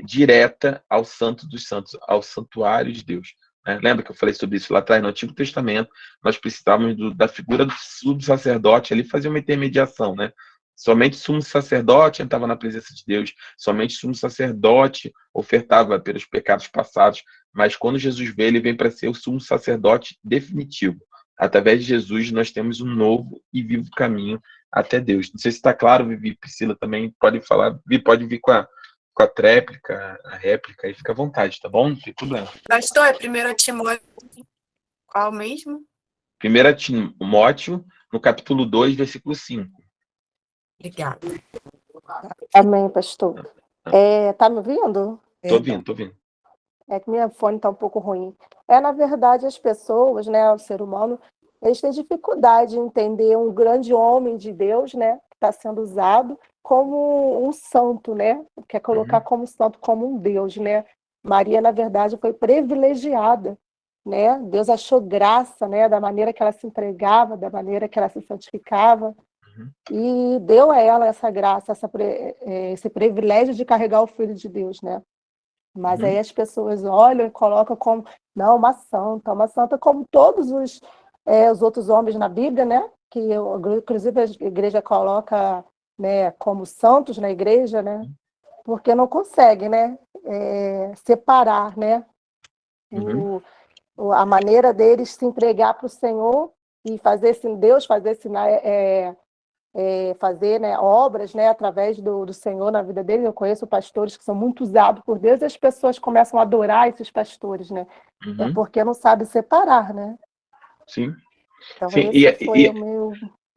direta ao Santo dos Santos, ao santuário de Deus. Lembra que eu falei sobre isso lá atrás, no Antigo Testamento? Nós precisávamos da figura do sumo sacerdote ali fazer uma intermediação, né? Somente o sumo sacerdote entrava na presença de Deus, somente o sumo sacerdote ofertava pelos pecados passados, mas quando Jesus veio, ele vem para ser o sumo sacerdote definitivo. Através de Jesus, nós temos um novo e vivo caminho até Deus. Não sei se está claro, Vivi, Priscila também pode falar, pode vir com a tréplica, a réplica, aí fica à vontade, tá bom? Não tem problema. Pastor, é 1 Timóteo, qual mesmo? 1 Timóteo, no capítulo 2, versículo 5. Obrigada. Amém, pastor. Tá me ouvindo? Tô ouvindo. É que minha fone está um pouco ruim. Na verdade, as pessoas, né, o ser humano, eles têm dificuldade em entender um grande homem de Deus, né, que está sendo usado como um santo, né? Quer colocar como santo, como um Deus, né? Maria, na verdade, foi privilegiada, né? Deus achou graça, né, da maneira que ela se entregava, da maneira que ela se santificava, e deu a ela essa graça, esse privilégio de carregar o Filho de Deus, né? Mas aí as pessoas olham e colocam como, não, uma santa como todos os outros homens na Bíblia, né? Que inclusive a igreja coloca, né, como santos na igreja, né? porque não consegue, né? Separar, né? Uhum. A maneira deles se entregar para o Senhor e fazer Deus fazer sinal, fazer, né, obras, né, através do Senhor na vida deles. Eu conheço pastores que são muito usados por Deus e as pessoas começam a adorar esses pastores, né? É Uhum. porque não sabe separar, né? Sim. Então Sim. esse foi o meu...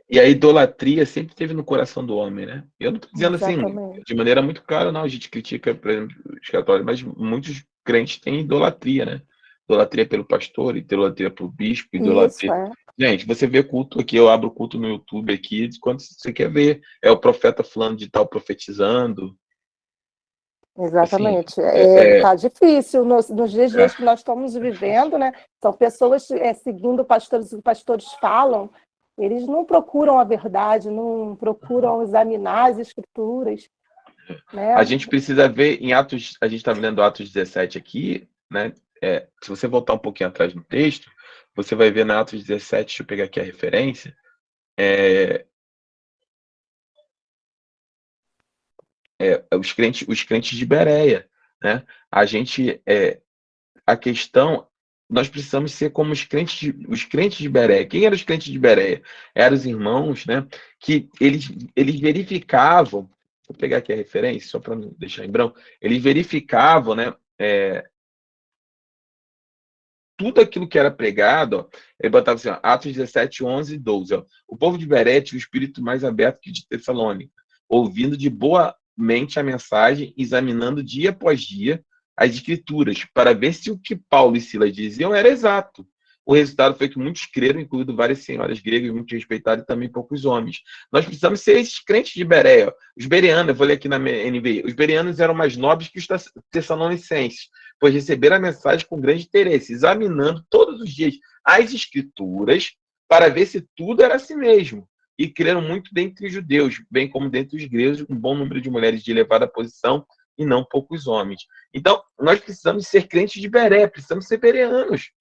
E a idolatria sempre teve no coração do homem, né? Eu não estou dizendo assim, Exatamente. de maneira muito clara, não. A gente critica, por exemplo, os católicos, mas muitos crentes têm idolatria, né? Idolatria pelo pastor, idolatria pelo bispo, Isso, idolatria. Gente, você vê culto aqui, eu abro culto no YouTube aqui, quando você quer ver, é o profeta fulano de tal profetizando. Assim, exatamente. é, é, Tá difícil nos dias de é, hoje que nós estamos é difícil. vivendo, né? São pessoas seguindo pastores, os pastores falam, eles não procuram a verdade, não procuram examinar as escrituras, né? A gente precisa ver em Atos, a gente está lendo Atos 17 aqui, né? Se você voltar um pouquinho atrás no texto, você vai ver na Atos 17, deixa eu pegar aqui a referência, os crentes de Bereia, né? A questão, nós precisamos ser como os crentes de Bereia. Quem eram os crentes de Bereia? Eram os irmãos, né? Que eles verificavam, vou pegar aqui a referência, só para não deixar em branco, eles verificavam, né? Tudo aquilo que era pregado, ó, ele botava assim, ó, Atos 17, 11 e 12. Ó, o povo de Bereia tinha o espírito mais aberto que de Tessalônica, ouvindo de boa mente a mensagem, examinando dia após dia as escrituras, para ver se o que Paulo e Silas diziam era exato. O resultado foi que muitos creram, incluindo várias senhoras gregas, muito respeitadas, e também poucos homens. Nós precisamos ser esses crentes de Bereia. Ó. Os bereanos, eu vou ler aqui na NVI, os bereanos eram mais nobres que os tessalonicenses, pois receberam a mensagem com grande interesse, examinando todos os dias as escrituras para ver se tudo era assim mesmo. E creram muito dentre os judeus, bem como dentre os gregos, um bom número de mulheres de elevada posição e não poucos homens. Então, nós precisamos ser crentes de Beré, precisamos ser bereanos.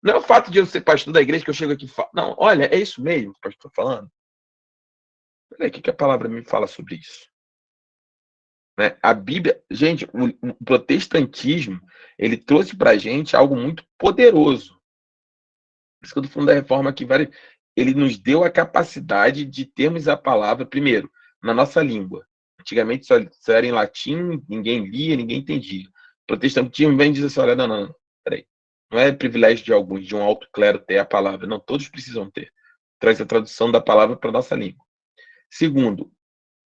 Não é o fato de eu ser pastor da igreja que eu chego aqui e falo, não, olha, é isso mesmo que o pastor está falando? Peraí, o que a palavra me fala sobre isso? Né? A Bíblia, gente, o protestantismo, ele trouxe para a gente algo muito poderoso. Por isso que eu estou falando da reforma aqui, ele nos deu a capacidade de termos a palavra, primeiro, na nossa língua. Antigamente só era em latim, ninguém lia, ninguém entendia. O protestantismo vem e diz assim, olha, não, peraí. Não é privilégio de alguns, de um alto clero ter a palavra. Não, todos precisam ter. Traz a tradução da palavra para a nossa língua. Segundo,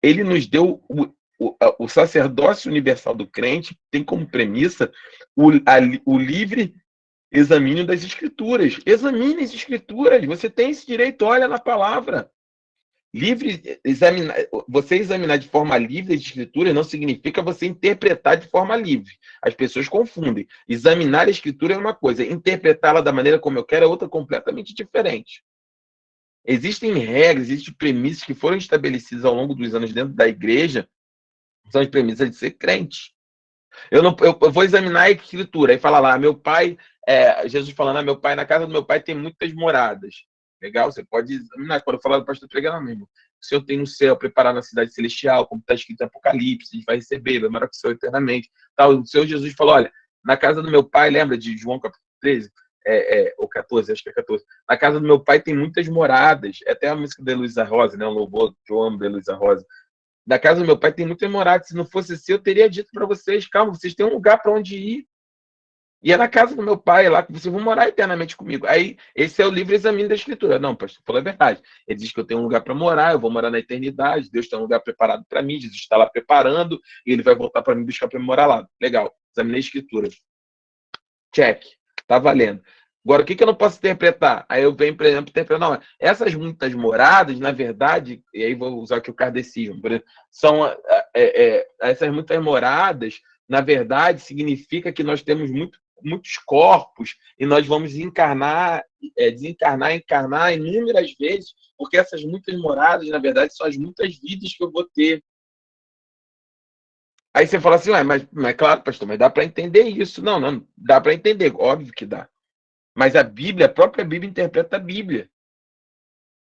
ele nos deu o sacerdócio universal do crente, tem como premissa o livre examínio das escrituras. Examine as escrituras. Você tem esse direito, olha na palavra. Você examinar de forma livre as escrituras não significa você interpretar de forma livre. As pessoas confundem. Examinar a escritura é uma coisa, interpretá-la da maneira como eu quero é outra completamente diferente. Existem regras, existem premissas que foram estabelecidas ao longo dos anos dentro da igreja, são as premissas de ser crente. Eu vou examinar a escritura e falar lá, meu pai, Jesus falando, meu pai, na casa do meu pai tem muitas moradas. Legal? Você pode examinar. Quando eu falar do pastor pregando mesmo. O Senhor tem no céu, preparar na cidade celestial, como está escrito em Apocalipse, a gente vai receber, vai morar com o Senhor eternamente. Tal. O Senhor Jesus falou, olha, na casa do meu pai, lembra de João capítulo 13? Ou 14, acho que é 14. Na casa do meu pai tem muitas moradas. É até a música da Luísa Rosa, né? Um louvor que eu amo da Luísa Rosa. Da casa do meu pai tem muitas moradas. Se não fosse assim, eu teria dito para vocês, calma, vocês têm um lugar para onde ir. E é na casa do meu pai, lá que vocês vão morar eternamente comigo. Aí, esse é o livre exame da escritura. Não, pastor, falou a verdade. Ele diz que eu tenho um lugar para morar, eu vou morar na eternidade, Deus tem um lugar preparado para mim, Jesus está lá preparando, e ele vai voltar para mim buscar para me morar lá. Legal, examinei a escritura. Check, tá valendo. Agora, o que eu não posso interpretar? Aí eu venho, por exemplo, interpretar, não, essas muitas moradas, na verdade, e aí vou usar aqui o kardecismo, por exemplo, são essas muitas moradas, na verdade, significa que nós temos muitos corpos e nós vamos encarnar, desencarnar, encarnar inúmeras vezes, porque essas muitas moradas, na verdade, são as muitas vidas que eu vou ter. Aí você fala assim, mas claro, pastor, mas dá para entender isso. Não, dá para entender, óbvio que dá. Mas a própria Bíblia interpreta a Bíblia.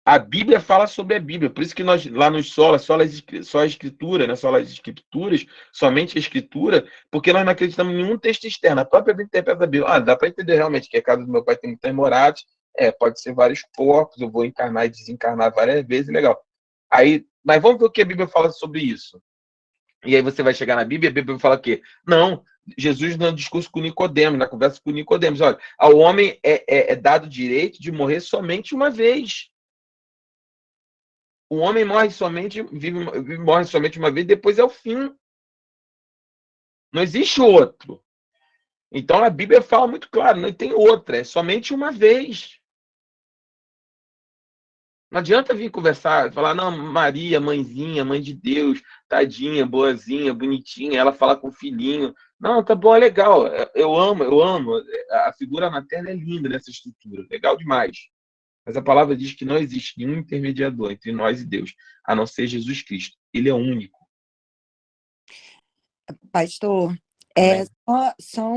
A Bíblia fala sobre a Bíblia, por isso que nós, lá nos só a Escritura, né? Só as Escrituras, somente a Escritura, porque nós não acreditamos em nenhum texto externo. A própria Bíblia interpreta a Bíblia. Dá para entender realmente que a casa do meu pai tem muitas moradas, pode ser vários corpos, eu vou encarnar e desencarnar várias vezes, legal. Aí, mas vamos ver o que a Bíblia fala sobre isso. E aí você vai chegar na Bíblia, a Bíblia vai falar o quê? Não, Jesus no discurso com Nicodemos, na conversa com Nicodemos, olha, ao homem é dado o direito de morrer somente uma vez. O homem morre somente, morre somente uma vez, depois é o fim. Não existe outro. Então a Bíblia fala muito claro, não tem outra, é somente uma vez. Não adianta vir conversar, falar, não, Maria, mãezinha, mãe de Deus, tadinha, boazinha, bonitinha, ela fala com o filhinho. Não, tá bom, é legal. Eu amo. A figura materna é linda nessa estrutura, legal demais. Mas a palavra diz que não existe nenhum intermediador entre nós e Deus, a não ser Jesus Cristo. Ele é único. Pastor, Amém. só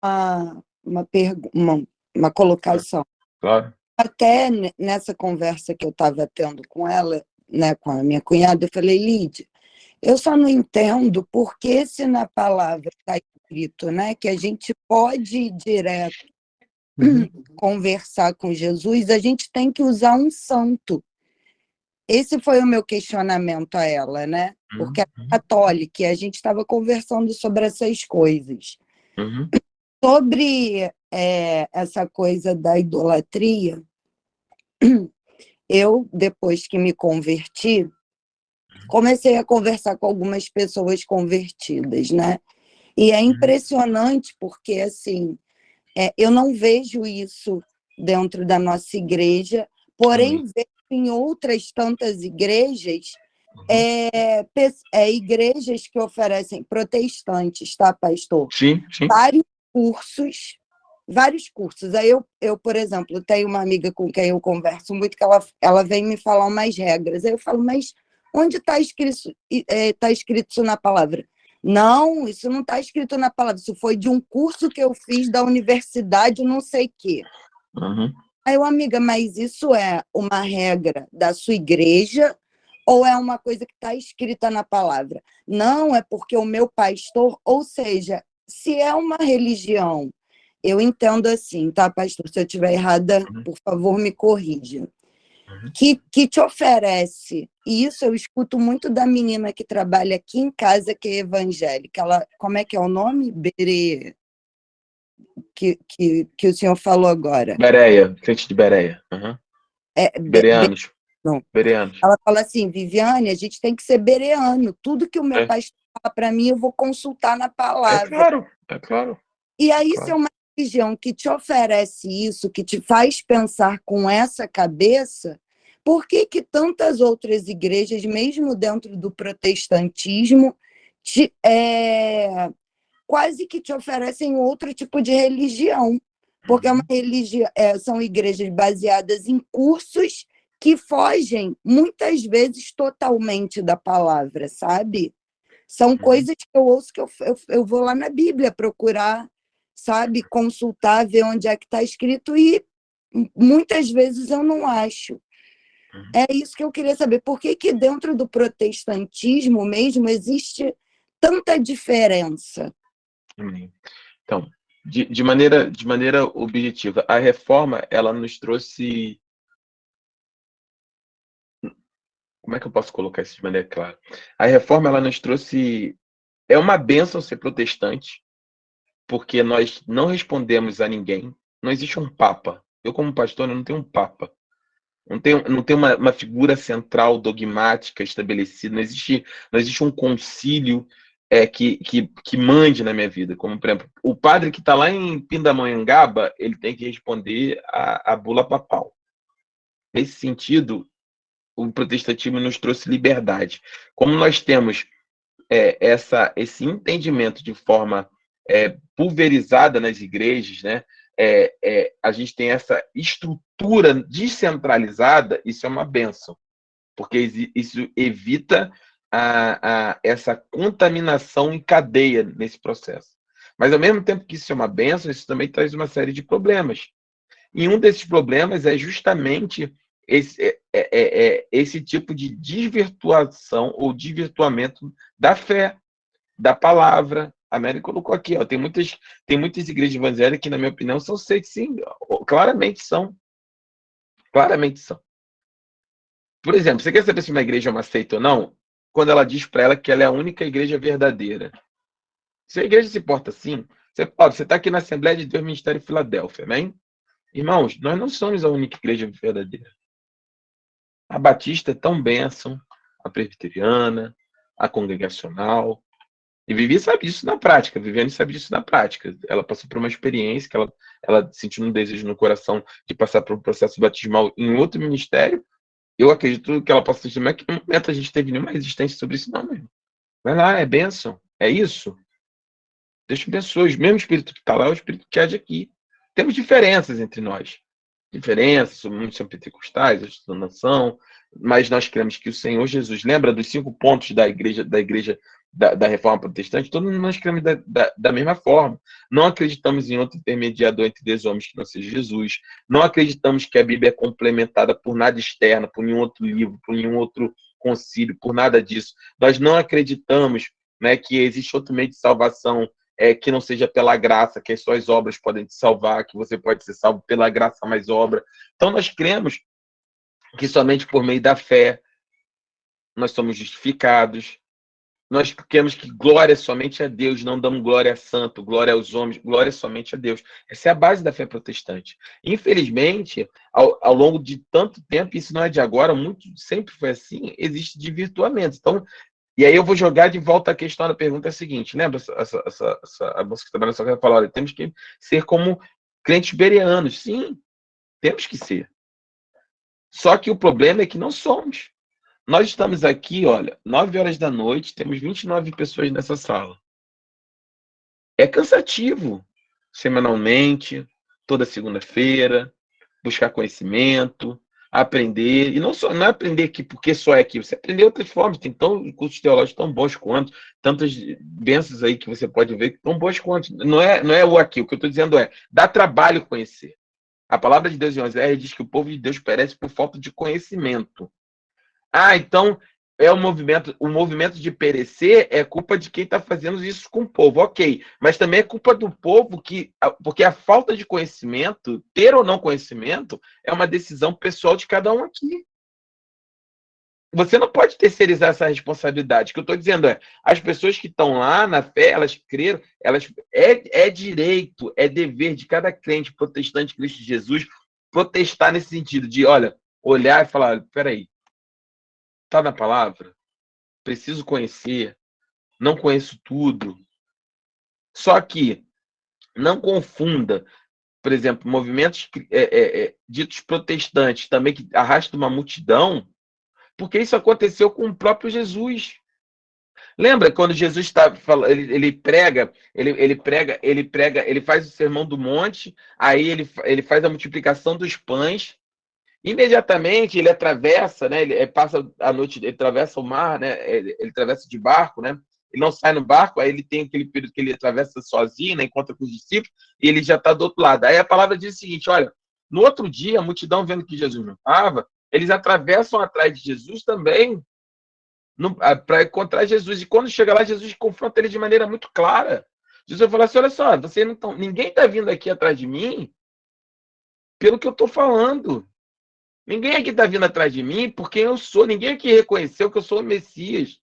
Claro, uma colocação. claro. Até nessa conversa que eu estava tendo com ela, né, com a minha cunhada, eu falei, Lídia, eu só não entendo por que se na palavra está escrito, né, que a gente pode ir direto conversar com Jesus, a gente tem que usar um santo. Esse foi o meu questionamento a ela, né? Porque é católica, e a gente estava conversando sobre essas coisas. Sobre essa coisa da idolatria, eu, depois que me converti, comecei a conversar com algumas pessoas convertidas, né? E é impressionante porque, assim, eu não vejo isso dentro da nossa igreja, porém vejo em outras tantas igrejas, igrejas que oferecem, protestantes, tá, pastor? Sim, sim. Vários cursos. Aí eu, por exemplo, tenho uma amiga com quem eu converso muito, que ela vem me falar umas regras. Aí eu falo, mas onde está escrito isso na palavra? Não, isso não está escrito na palavra. Isso foi de um curso que eu fiz da universidade, não sei o quê. Aí eu, amiga, mas isso é uma regra da sua igreja ou é uma coisa que está escrita na palavra? Não, é porque o meu pastor, ou seja, se é uma religião, eu entendo assim, tá, pastor? Se eu estiver errada, por favor, me corrija. Que te oferece, e isso eu escuto muito da menina que trabalha aqui em casa, que é evangélica. Ela, como é que é o nome? Que o senhor falou agora. Bereia, crente de Bereia. Bereanos. Não. Bereanos. Ela fala assim, Viviane, a gente tem que ser bereano. Tudo que o meu pastor fala para mim, eu vou consultar na palavra. É claro. E aí, se é uma religião que te oferece isso, que te faz pensar com essa cabeça, por que tantas outras igrejas, mesmo dentro do protestantismo, quase que te oferecem outro tipo de religião? Porque é uma religião, são igrejas baseadas em cursos que fogem, muitas vezes, totalmente da palavra, sabe? São coisas que eu ouço, que eu vou lá na Bíblia procurar, sabe? Consultar, ver onde é que está escrito, e muitas vezes eu não acho. É isso que eu queria saber. Por que dentro do protestantismo mesmo existe tanta diferença? Então, de maneira objetiva, a reforma, ela nos trouxe... Como é que eu posso colocar isso de maneira clara? A reforma, ela nos trouxe... É uma bênção ser protestante, porque nós não respondemos a ninguém. Não existe um papa. Eu, como pastor, não tenho um papa. Não tem uma figura central dogmática estabelecida. Não existe um concílio que mande na minha vida. Como, por exemplo, o padre que está lá em Pindamonhangaba, ele tem que responder à bula papal. Nesse sentido, o protestantismo nos trouxe liberdade. Como nós temos esse entendimento de forma pulverizada nas igrejas, né? A gente tem essa estrutura descentralizada, isso é uma bênção, porque isso evita essa contaminação em cadeia nesse processo. Mas, ao mesmo tempo que isso é uma bênção, isso também traz uma série de problemas. E um desses problemas é justamente esse tipo de desvirtuação ou desvirtuamento da fé, da palavra. A Mary colocou aqui, ó, tem muitas igrejas evangélicas que, na minha opinião, são sectas, sim, claramente são. Claramente são. Por exemplo, você quer saber se uma igreja é uma seita ou não? Quando ela diz para ela que ela é a única igreja verdadeira. Se a igreja se porta assim, você está aqui na Assembleia de Deus Ministério Filadélfia, amém? Irmãos, nós não somos a única igreja verdadeira. A Batista é tão bênção, a presbiteriana, a congregacional. E Vivi sabe disso na prática, Viviane sabe disso na prática. Ela passou por uma experiência que ela sentiu um desejo no coração de passar por um processo batismal em outro ministério. Eu acredito que ela possa sentir, mas que no momento a gente teve nenhuma resistência sobre isso, não, mesmo. Vai lá, é bênção, é isso. Deus te abençoe. O mesmo Espírito que está lá é o Espírito que age aqui. Temos diferenças entre nós. Diferenças, muitos são pentecostais, outros não são, mas nós cremos que o Senhor Jesus, lembra dos 5 pontos da igreja da Reforma Protestante? Todos nós cremos da mesma forma. Não acreditamos em outro intermediador entre Deus e homens que não seja Jesus. Não acreditamos que a Bíblia é complementada por nada externo, por nenhum outro livro, por nenhum outro concílio, por nada disso. Nós não acreditamos, né, que existe outro meio de salvação que não seja pela graça, que as suas obras podem te salvar, que você pode ser salvo pela graça mais obra. Então nós cremos que somente por meio da fé nós somos justificados. Nós cremos que glória somente a Deus, não damos glória a santo, glória aos homens, glória somente a Deus. Essa é a base da fé protestante. Infelizmente, ao longo de tanto tempo, isso não é de agora, sempre foi assim, existe desvirtuamento. Então, e aí eu vou jogar de volta a questão da pergunta seguinte. Lembra a moça que trabalha na sua casa falou, olha, temos que ser como crentes bereanos. Sim, temos que ser. Só que o problema é que não somos. Nós estamos aqui, olha, 9 horas da noite, temos 29 pessoas nessa sala. É cansativo, semanalmente, toda segunda-feira, buscar conhecimento, aprender, e não é aprender aqui porque só é aqui, você aprender outras formas, tem cursos teológicos tão bons quanto, tantas bênçãos aí que você pode ver que tão bons quanto, não é o aqui, o que eu estou dizendo dá trabalho conhecer. A palavra de Deus em Oséias diz que o povo de Deus perece por falta de conhecimento. Então o movimento de perecer é culpa de quem está fazendo isso com o povo, ok, mas também é culpa do povo, porque a falta de conhecimento, ter ou não conhecimento, é uma decisão pessoal de cada um aqui. Você não pode terceirizar essa responsabilidade. O que eu estou dizendo as pessoas que estão lá na fé, elas creram, é direito, é dever de cada crente protestante de Cristo Jesus protestar nesse sentido de, olha, olhar e falar, peraí, está na palavra? Preciso conhecer, não conheço tudo. Só que não confunda, por exemplo, movimentos ditos protestantes também que arrastam uma multidão, porque isso aconteceu com o próprio Jesus. Lembra quando Jesus está falando, ele prega, ele faz o sermão do monte, aí ele faz a multiplicação dos pães. Imediatamente ele atravessa, né? Ele passa a noite, ele atravessa o mar, né? Ele atravessa de barco, né? Ele não sai no barco, aí ele tem aquele período que ele atravessa sozinho, né? Encontra com os discípulos, e ele já está do outro lado. Aí a palavra diz o seguinte: olha, no outro dia, a multidão vendo que Jesus não estava, eles atravessam atrás de Jesus também para encontrar Jesus. E quando chega lá, Jesus confronta ele de maneira muito clara. Jesus fala assim: olha só, ninguém está vindo aqui atrás de mim pelo que eu estou falando. Ninguém aqui está vindo atrás de mim por quem eu sou. Ninguém aqui reconheceu que eu sou o Messias.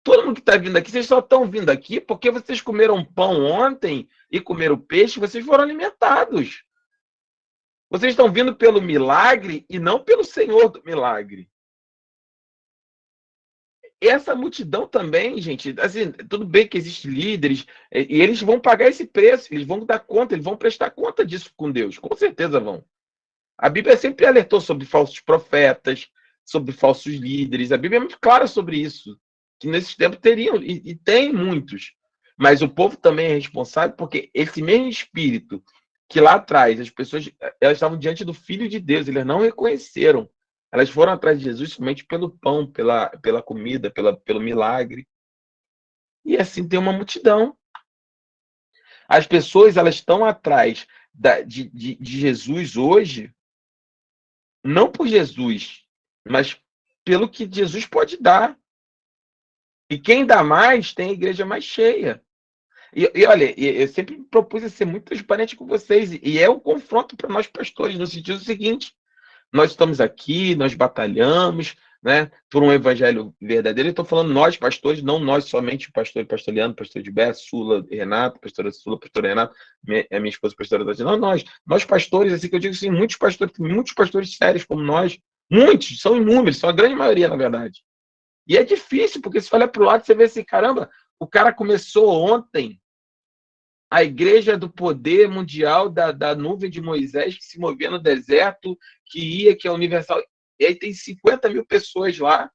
Todo mundo que está vindo aqui, vocês só estão vindo aqui porque vocês comeram pão ontem e comeram peixe, vocês foram alimentados. Vocês estão vindo pelo milagre e não pelo Senhor do milagre. Essa multidão também, gente, assim, tudo bem que existem líderes, e eles vão pagar esse preço, eles vão dar conta, eles vão prestar conta disso com Deus, com certeza vão. A Bíblia sempre alertou sobre falsos profetas, sobre falsos líderes. A Bíblia é muito clara sobre isso, que nesses tempos teriam, e tem muitos. Mas o povo também é responsável, porque esse mesmo espírito que lá atrás, as pessoas elas estavam diante do Filho de Deus, eles não reconheceram. Elas foram atrás de Jesus somente pelo pão, pela comida, pelo milagre. E assim tem uma multidão. As pessoas elas estão atrás de Jesus hoje, não por Jesus, mas pelo que Jesus pode dar. E quem dá mais tem a igreja mais cheia. E olha, eu sempre me propus a ser muito transparente com vocês, e é um confronto para nós pastores, no sentido seguinte: nós estamos aqui, nós batalhamos, né, por um evangelho verdadeiro. Eu estou falando nós, pastores, não nós somente, o pastor Leandro, pastor Gilberto, Sula, Renato, pastora Sula, pastora Renato, minha esposa, pastora Tatiana, não nós pastores, assim que eu digo assim, muitos pastores sérios como nós, muitos, são inúmeros, são a grande maioria, na verdade. E é difícil, porque se olha para o lado, você vê assim, caramba, o cara começou ontem a igreja do poder mundial da nuvem de Moisés, que se movia no deserto, que é universal. E aí tem 50 mil pessoas lá.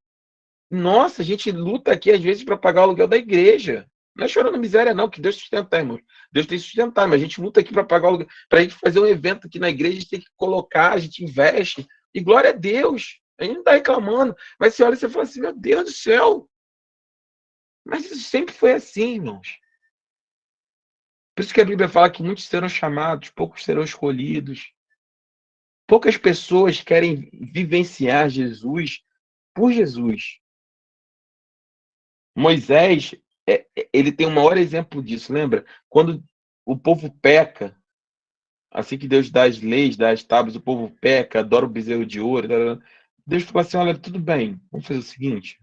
Nossa, a gente luta aqui, às vezes, para pagar o aluguel da igreja. Não é chorando miséria, não, que Deus sustenta, irmão. Deus tem que sustentar, mas a gente luta aqui para pagar o aluguel. Para a gente fazer um evento aqui na igreja, a gente tem que colocar, a gente investe. E glória a Deus. A gente não está reclamando. Mas você olha e você fala assim, meu Deus do céu. Mas isso sempre foi assim, irmãos. Por isso que a Bíblia fala que muitos serão chamados, poucos serão escolhidos. Poucas pessoas querem vivenciar Jesus por Jesus. Moisés, ele tem o maior exemplo disso, lembra? Quando o povo peca, assim que Deus dá as leis, dá as tábuas, o povo peca, adora o bezerro de ouro. Deus fala assim, olha, tudo bem, vamos fazer o seguinte.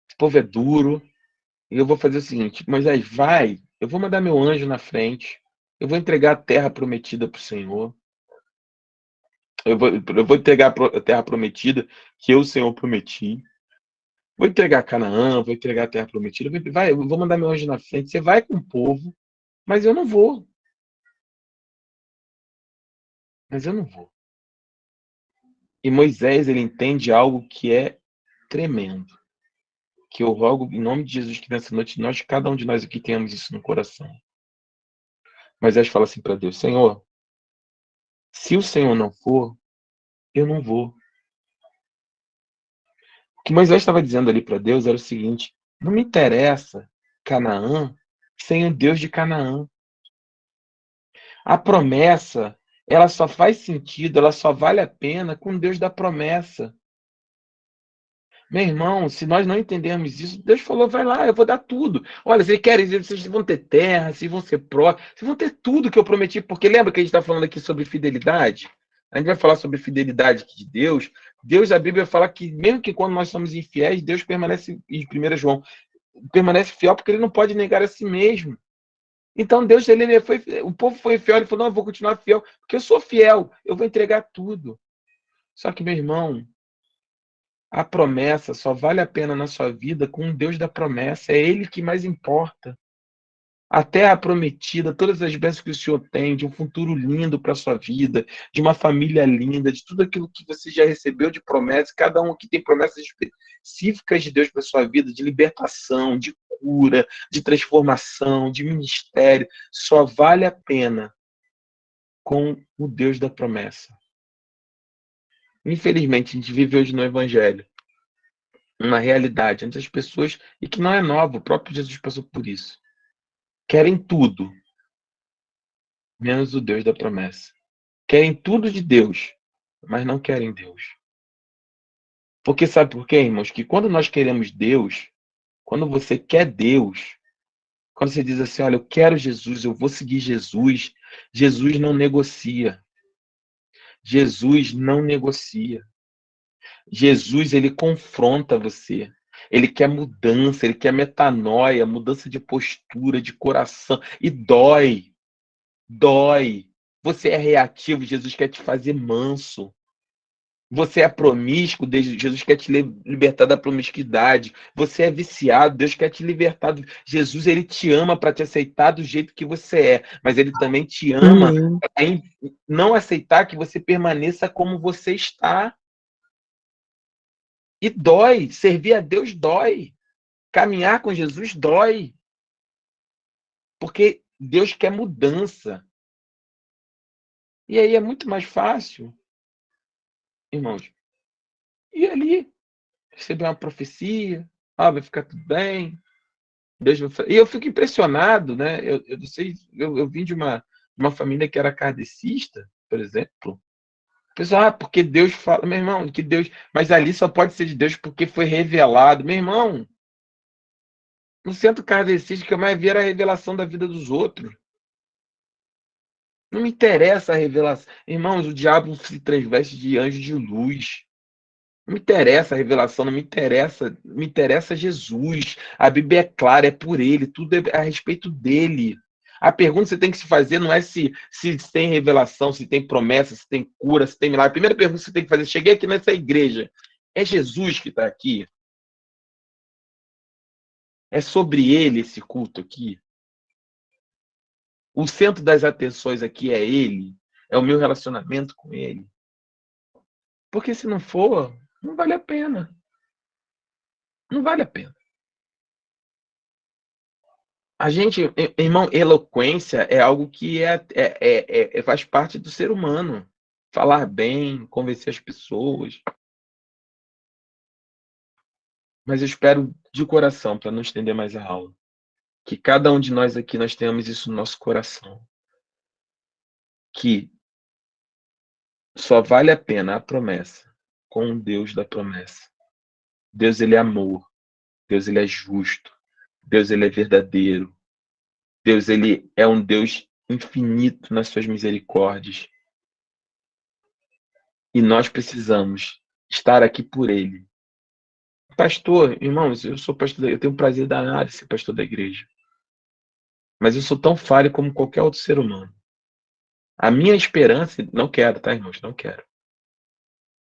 Esse povo é duro, e eu vou fazer o seguinte, Moisés, vai, eu vou mandar meu anjo na frente, eu vou entregar a terra prometida para o Senhor. Eu vou entregar a terra prometida que eu, o Senhor, prometi. Vou entregar Canaã, vou entregar a terra prometida. Eu vou mandar meu anjo na frente. Você vai com o povo, mas eu não vou. Mas eu não vou. E Moisés, ele entende algo que é tremendo. Que eu rogo, em nome de Jesus, que nessa noite cada um de nós aqui tenhamos isso no coração. Moisés fala assim para Deus, Senhor, se o Senhor não for, eu não vou. O que Moisés estava dizendo ali para Deus era o seguinte, não me interessa Canaã sem o Deus de Canaã. A promessa, ela só faz sentido, ela só vale a pena com o Deus da promessa. Meu irmão, se nós não entendermos isso, Deus falou, vai lá, eu vou dar tudo. Olha, vocês querem dizer, vocês vão ter terra, vocês vão ser pró, vocês vão ter tudo que eu prometi, porque lembra que a gente está falando aqui sobre fidelidade? A gente vai falar sobre fidelidade aqui de Deus. Deus, a Bíblia fala que mesmo que quando nós somos infiéis, Deus permanece, em 1 João, permanece fiel porque ele não pode negar a si mesmo. Então Deus, o povo foi fiel, ele falou, não, eu vou continuar fiel, porque eu sou fiel, eu vou entregar tudo. Só que, meu irmão, a promessa só vale a pena na sua vida com o Deus da promessa, é Ele que mais importa. A terra prometida, todas as bênçãos que o Senhor tem, de um futuro lindo para a sua vida, de uma família linda, de tudo aquilo que você já recebeu de promessa, cada um aqui tem promessas específicas de Deus para a sua vida, de libertação, de cura, de transformação, de ministério, só vale a pena com o Deus da promessa. Infelizmente, a gente vive hoje no Evangelho uma realidade entre as pessoas, e que não é nova, o próprio Jesus passou por isso. Querem tudo, menos o Deus da promessa. Querem tudo de Deus, mas não querem Deus. Porque sabe por quê, irmãos? Que quando nós queremos Deus, quando você quer Deus, quando você diz assim, olha, eu quero Jesus, eu vou seguir Jesus, Jesus não negocia. Jesus não negocia. Jesus, ele confronta você. Ele quer mudança, ele quer metanoia, mudança de postura, de coração. E dói. Dói. Você é reativo, Jesus quer te fazer manso. Você é promíscuo, Jesus quer te libertar da promiscuidade. Você é viciado, Deus quer te libertar. Jesus, ele te ama para te aceitar do jeito que você é, mas ele também te ama Amém. para não aceitar que você permaneça como você está. E dói, servir a Deus dói. Caminhar com Jesus dói. Porque Deus quer mudança. E aí é muito mais fácil, irmãos, ir ali, receber uma profecia, vai ficar tudo bem. Deus vai... E eu fico impressionado, né? Eu não sei, eu vim de uma família que era kardecista, por exemplo. Pessoal, porque Deus fala, meu irmão, que Deus, mas ali só pode ser de Deus porque foi revelado. Meu irmão, no centro kardecista, que eu mais vi era a revelação da vida dos outros. Não me interessa a revelação. Irmãos, o diabo se transveste de anjo de luz. Não me interessa a revelação, não me interessa. Me interessa Jesus. A Bíblia é clara, é por ele, tudo é a respeito dele. A pergunta que você tem que se fazer não é se tem revelação, se tem promessa, se tem cura, se tem milagre. A primeira pergunta que você tem que fazer, cheguei aqui nessa igreja, é Jesus que está aqui? É sobre ele esse culto aqui? O centro das atenções aqui é ele? É o meu relacionamento com ele? Porque se não for, não vale a pena. Não vale a pena. A gente, irmão, eloquência é algo que faz parte do ser humano. Falar bem, convencer as pessoas. Mas eu espero de coração, para não estender mais a aula, que cada um de nós aqui, nós tenhamos isso no nosso coração. Que só vale a pena a promessa com o Deus da promessa. Deus, ele é amor. Deus, ele é justo. Deus, ele é verdadeiro. Deus, ele é um Deus infinito nas suas misericórdias. E nós precisamos estar aqui por ele. Pastor, irmãos, eu sou pastor, eu tenho o prazer danado de ser pastor da igreja. Mas eu sou tão falho como qualquer outro ser humano. A minha esperança, não quero, tá, irmãos? Não quero.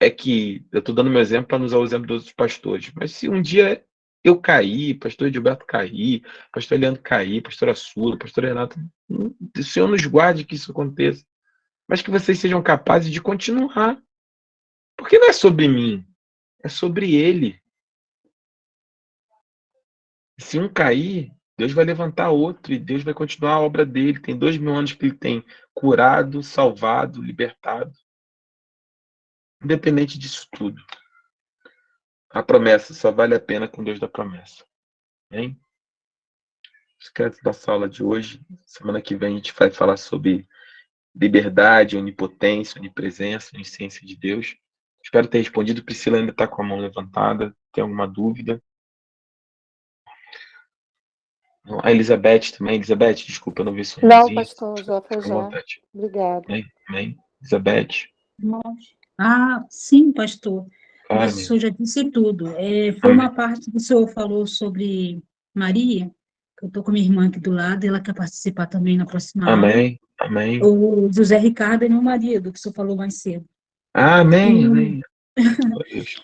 É que, eu estou dando meu exemplo para não usar o exemplo dos outros pastores, mas se um dia eu cair, pastor Edilberto cair, pastor Leandro cair, pastor Assuro, pastor Renato, o Senhor nos guarde que isso aconteça. Mas que vocês sejam capazes de continuar. Porque não é sobre mim, é sobre ele. Se um cair, Deus vai levantar outro e Deus vai continuar a obra dele. Tem 2000 anos que ele tem curado, salvado, libertado. Independente disso tudo, a promessa só vale a pena com Deus da promessa. Hein? Esquece dessa aula de hoje. Semana que vem a gente vai falar sobre liberdade, onipotência, onipresença, onisciência de Deus. Espero ter respondido. Priscila ainda está com a mão levantada. Tem alguma dúvida? A Elizabeth também. Elizabeth, desculpa, eu não vi sua Não, mãozinha. pastor, já foi Fica à já. vontade. Obrigada. Amém. Elizabeth. Ah, sim, pastor. Claro, Mas o senhor já disse tudo. Foi uma parte que o senhor falou sobre Maria, que eu estou com minha irmã aqui do lado, ela quer participar também na próxima aula. Amém. Amém. O José Ricardo é meu marido, que o senhor falou mais cedo. Amém. E Amém.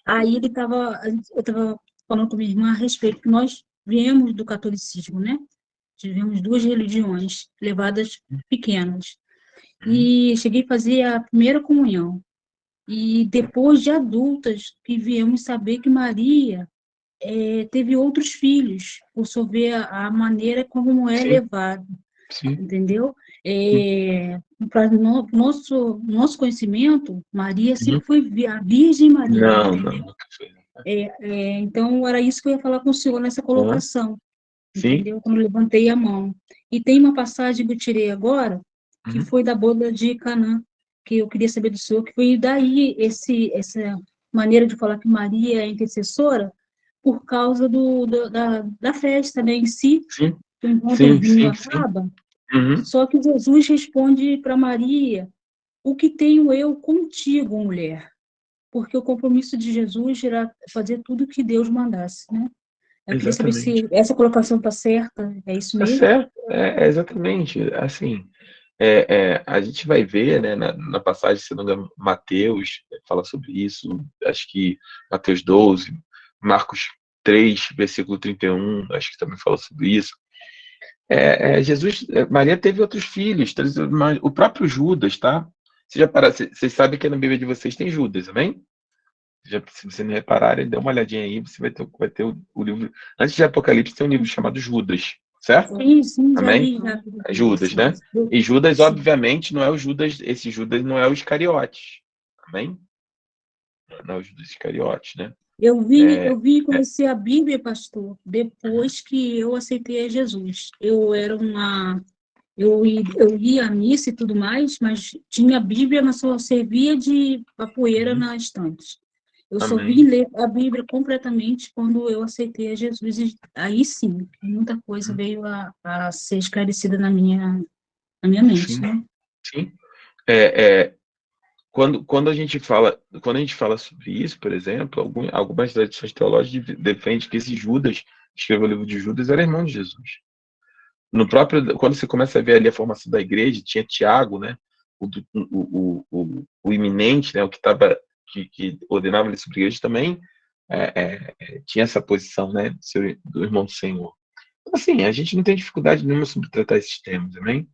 aí eu estava falando com minha irmã a respeito que nós viemos do catolicismo, né? Tivemos duas religiões levadas pequenas. E cheguei a fazer a primeira comunhão. E depois de adultas que viemos saber que Maria teve outros filhos, por só ver a maneira como é Sim. levado, Sim. entendeu? Para nosso conhecimento, Maria sempre foi a Virgem Maria. Não, Entendeu? nunca foi. Então, era isso que eu ia falar com o senhor nessa colocação, Sim. entendeu? Quando eu levantei a mão. E tem uma passagem que eu tirei agora, que foi da boda de Canaã, que eu queria saber do senhor, que foi daí essa maneira de falar que Maria é intercessora, por causa da festa, né, em si, Sim. que o encontro Sim, vinho sim, sim. acaba. Uhum. Só que Jesus responde para Maria: o que tenho eu contigo, mulher? Porque o compromisso de Jesus era fazer tudo o que Deus mandasse, né? Eu queria saber Exatamente. se essa colocação está certa, é isso Tá mesmo? certo, exatamente. Assim, a gente vai ver, né, na passagem, se não me engano, Mateus fala sobre isso, acho que Mateus 12, Marcos 3, versículo 31, acho que também fala sobre isso. Maria teve outros filhos, o próprio Judas, tá? Vocês sabem que na Bíblia de vocês tem Judas, amém? Se vocês não repararem, dê uma olhadinha aí, você vai ter o livro. Antes de Apocalipse, tem um livro chamado Judas, certo? Sim, já Amém? li. Já. Judas, né? E Judas, Sim. obviamente, não é o Judas, esse Judas não é o Iscariotes. Amém? Não é o Judas Iscariotes, né? Eu vi conhecer a Bíblia, pastor, depois que eu aceitei a Jesus. Eu era uma eu ia à missa e tudo mais, mas tinha a Bíblia, mas só servia de poeira na estante. Eu só Amém. vim ler a Bíblia completamente quando eu aceitei a Jesus, e aí sim, muita coisa veio a ser esclarecida na minha mente, Sim, né? sim. Quando a gente fala sobre isso, por exemplo, algumas tradições teológicas defendem que esse Judas, que escreveu o livro de Judas, era irmão de Jesus. Quando você começa a ver ali a formação da igreja, tinha Tiago, né, o iminente, né, o que ordenava ali sobre a igreja também, tinha essa posição, né, do irmão do Senhor. Então, assim, a gente não tem dificuldade nenhuma sobre tratar esses temas, amém?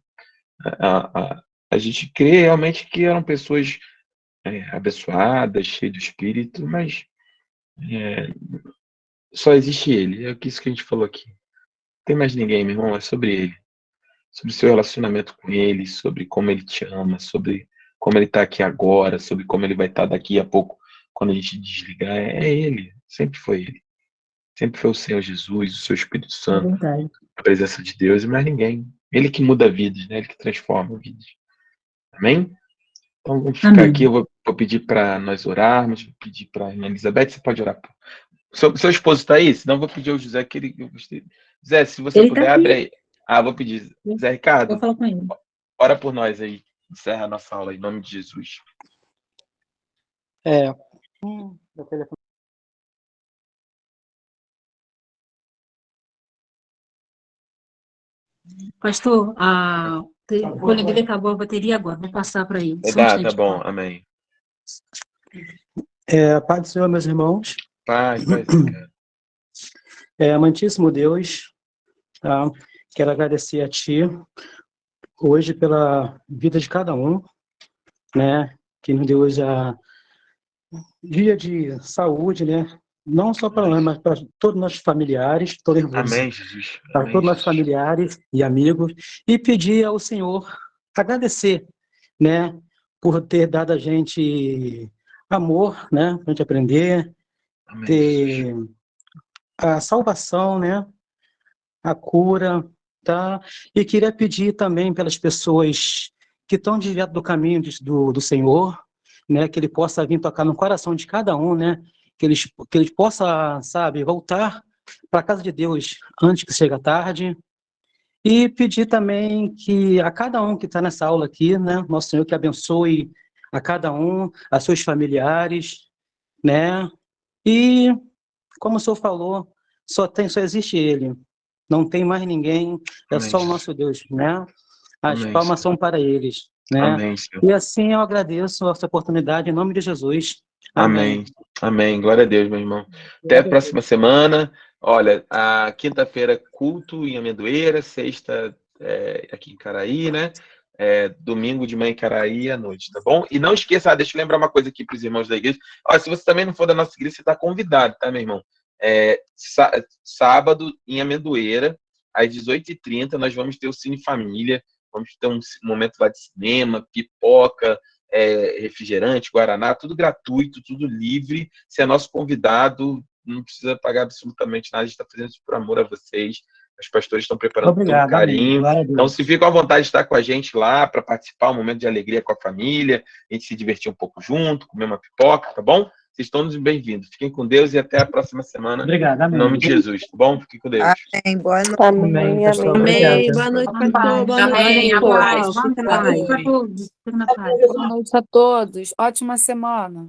A gente crê realmente que eram pessoas abençoadas, cheias do Espírito, mas só existe ele. É isso que a gente falou aqui. Não tem mais ninguém, meu irmão, é sobre ele. Sobre o seu relacionamento com ele, sobre como ele te ama, sobre como ele está aqui agora, sobre como ele vai estar daqui a pouco quando a gente desligar. É ele, sempre foi ele. Sempre foi o Senhor Jesus, o seu Espírito É Santo, verdade. a presença de Deus e mais ninguém. Ele que muda vidas, né? Ele que transforma vidas. Amém? Então vamos ficar aqui, Amém. eu vou pedir para nós orarmos, vou pedir para a irmã Elizabeth, você pode orar. Seu esposo está aí? Senão eu vou pedir ao José que ele. Zé, se você Ele está puder, abre aqui, aí. Vou pedir. Zé vou Ricardo, falar com ele. ora por nós aí. Encerra a nossa aula em nome de Jesus. Meu telefone. Pastor, o fone dele acabou a bateria agora, vou passar para ele. Só um Tá instante. bom, amém. Paz do Senhor, meus irmãos. Paz, cara. Amantíssimo Deus, tá? Quero agradecer a Ti hoje pela vida de cada um, né? Que nos deu hoje a dia de saúde, né? Não só para nós, mas para todos os nossos familiares. Estou nervoso. Amém, Jesus. Para Amém, todos os nossos Jesus. familiares e amigos. E pedir ao Senhor, agradecer, né? Por ter dado a gente amor, né? Para a gente aprender, Amém, ter Jesus. a salvação, né? A cura, tá? E queria pedir também pelas pessoas que estão desviadas do caminho do Senhor, né? Que Ele possa vir tocar no coração de cada um, né? Que eles possam, sabe, voltar para a casa de Deus antes que chegue a tarde. E pedir também que a cada um que está nessa aula aqui, né? Nosso Senhor que abençoe a cada um, a seus familiares, né? E, como o senhor falou, só existe Ele. Não tem mais ninguém, é Amém, só o Jesus. nosso Deus, né? As Amém, palmas Senhor. são para eles, né? Amém, Senhor. E assim eu agradeço essa oportunidade em nome de Jesus. Amém. Amém. Amém. Glória a Deus, meu irmão. Até a próxima semana. Olha, a quinta-feira, culto em Amendoeira, sexta aqui em Caraí, né? Domingo de manhã em Caraí à noite, tá bom? E não esqueça, deixa eu lembrar uma coisa aqui para os irmãos da igreja. Olha, se você também não for da nossa igreja, você está convidado, tá, meu irmão? Sábado em Amendoeira, às 18h30, nós vamos ter o Cine Família, vamos ter um momento lá de cinema, pipoca, refrigerante, guaraná, tudo gratuito, tudo livre. Você é nosso convidado, não precisa pagar absolutamente nada, a gente está fazendo isso por amor a vocês. Os pastores estão preparando com todo Obrigado, amém. carinho. Glória a Deus. Então, se ficam à vontade de estar com a gente lá para participar, um momento de alegria com a família, a gente se divertir um pouco junto, comer uma pipoca, tá bom? Vocês estão bem-vindos. Fiquem com Deus e até a próxima semana. Obrigado, Em amém. nome de Jesus, tá bom? Fiquem com Deus. Amém. Boa noite. Amém, pessoal. Amém. Obrigado. Boa noite, Amém. pastor. Boa Amém. noite, A paz. todos. Fica na paz. Boa noite a todos. Ótima semana.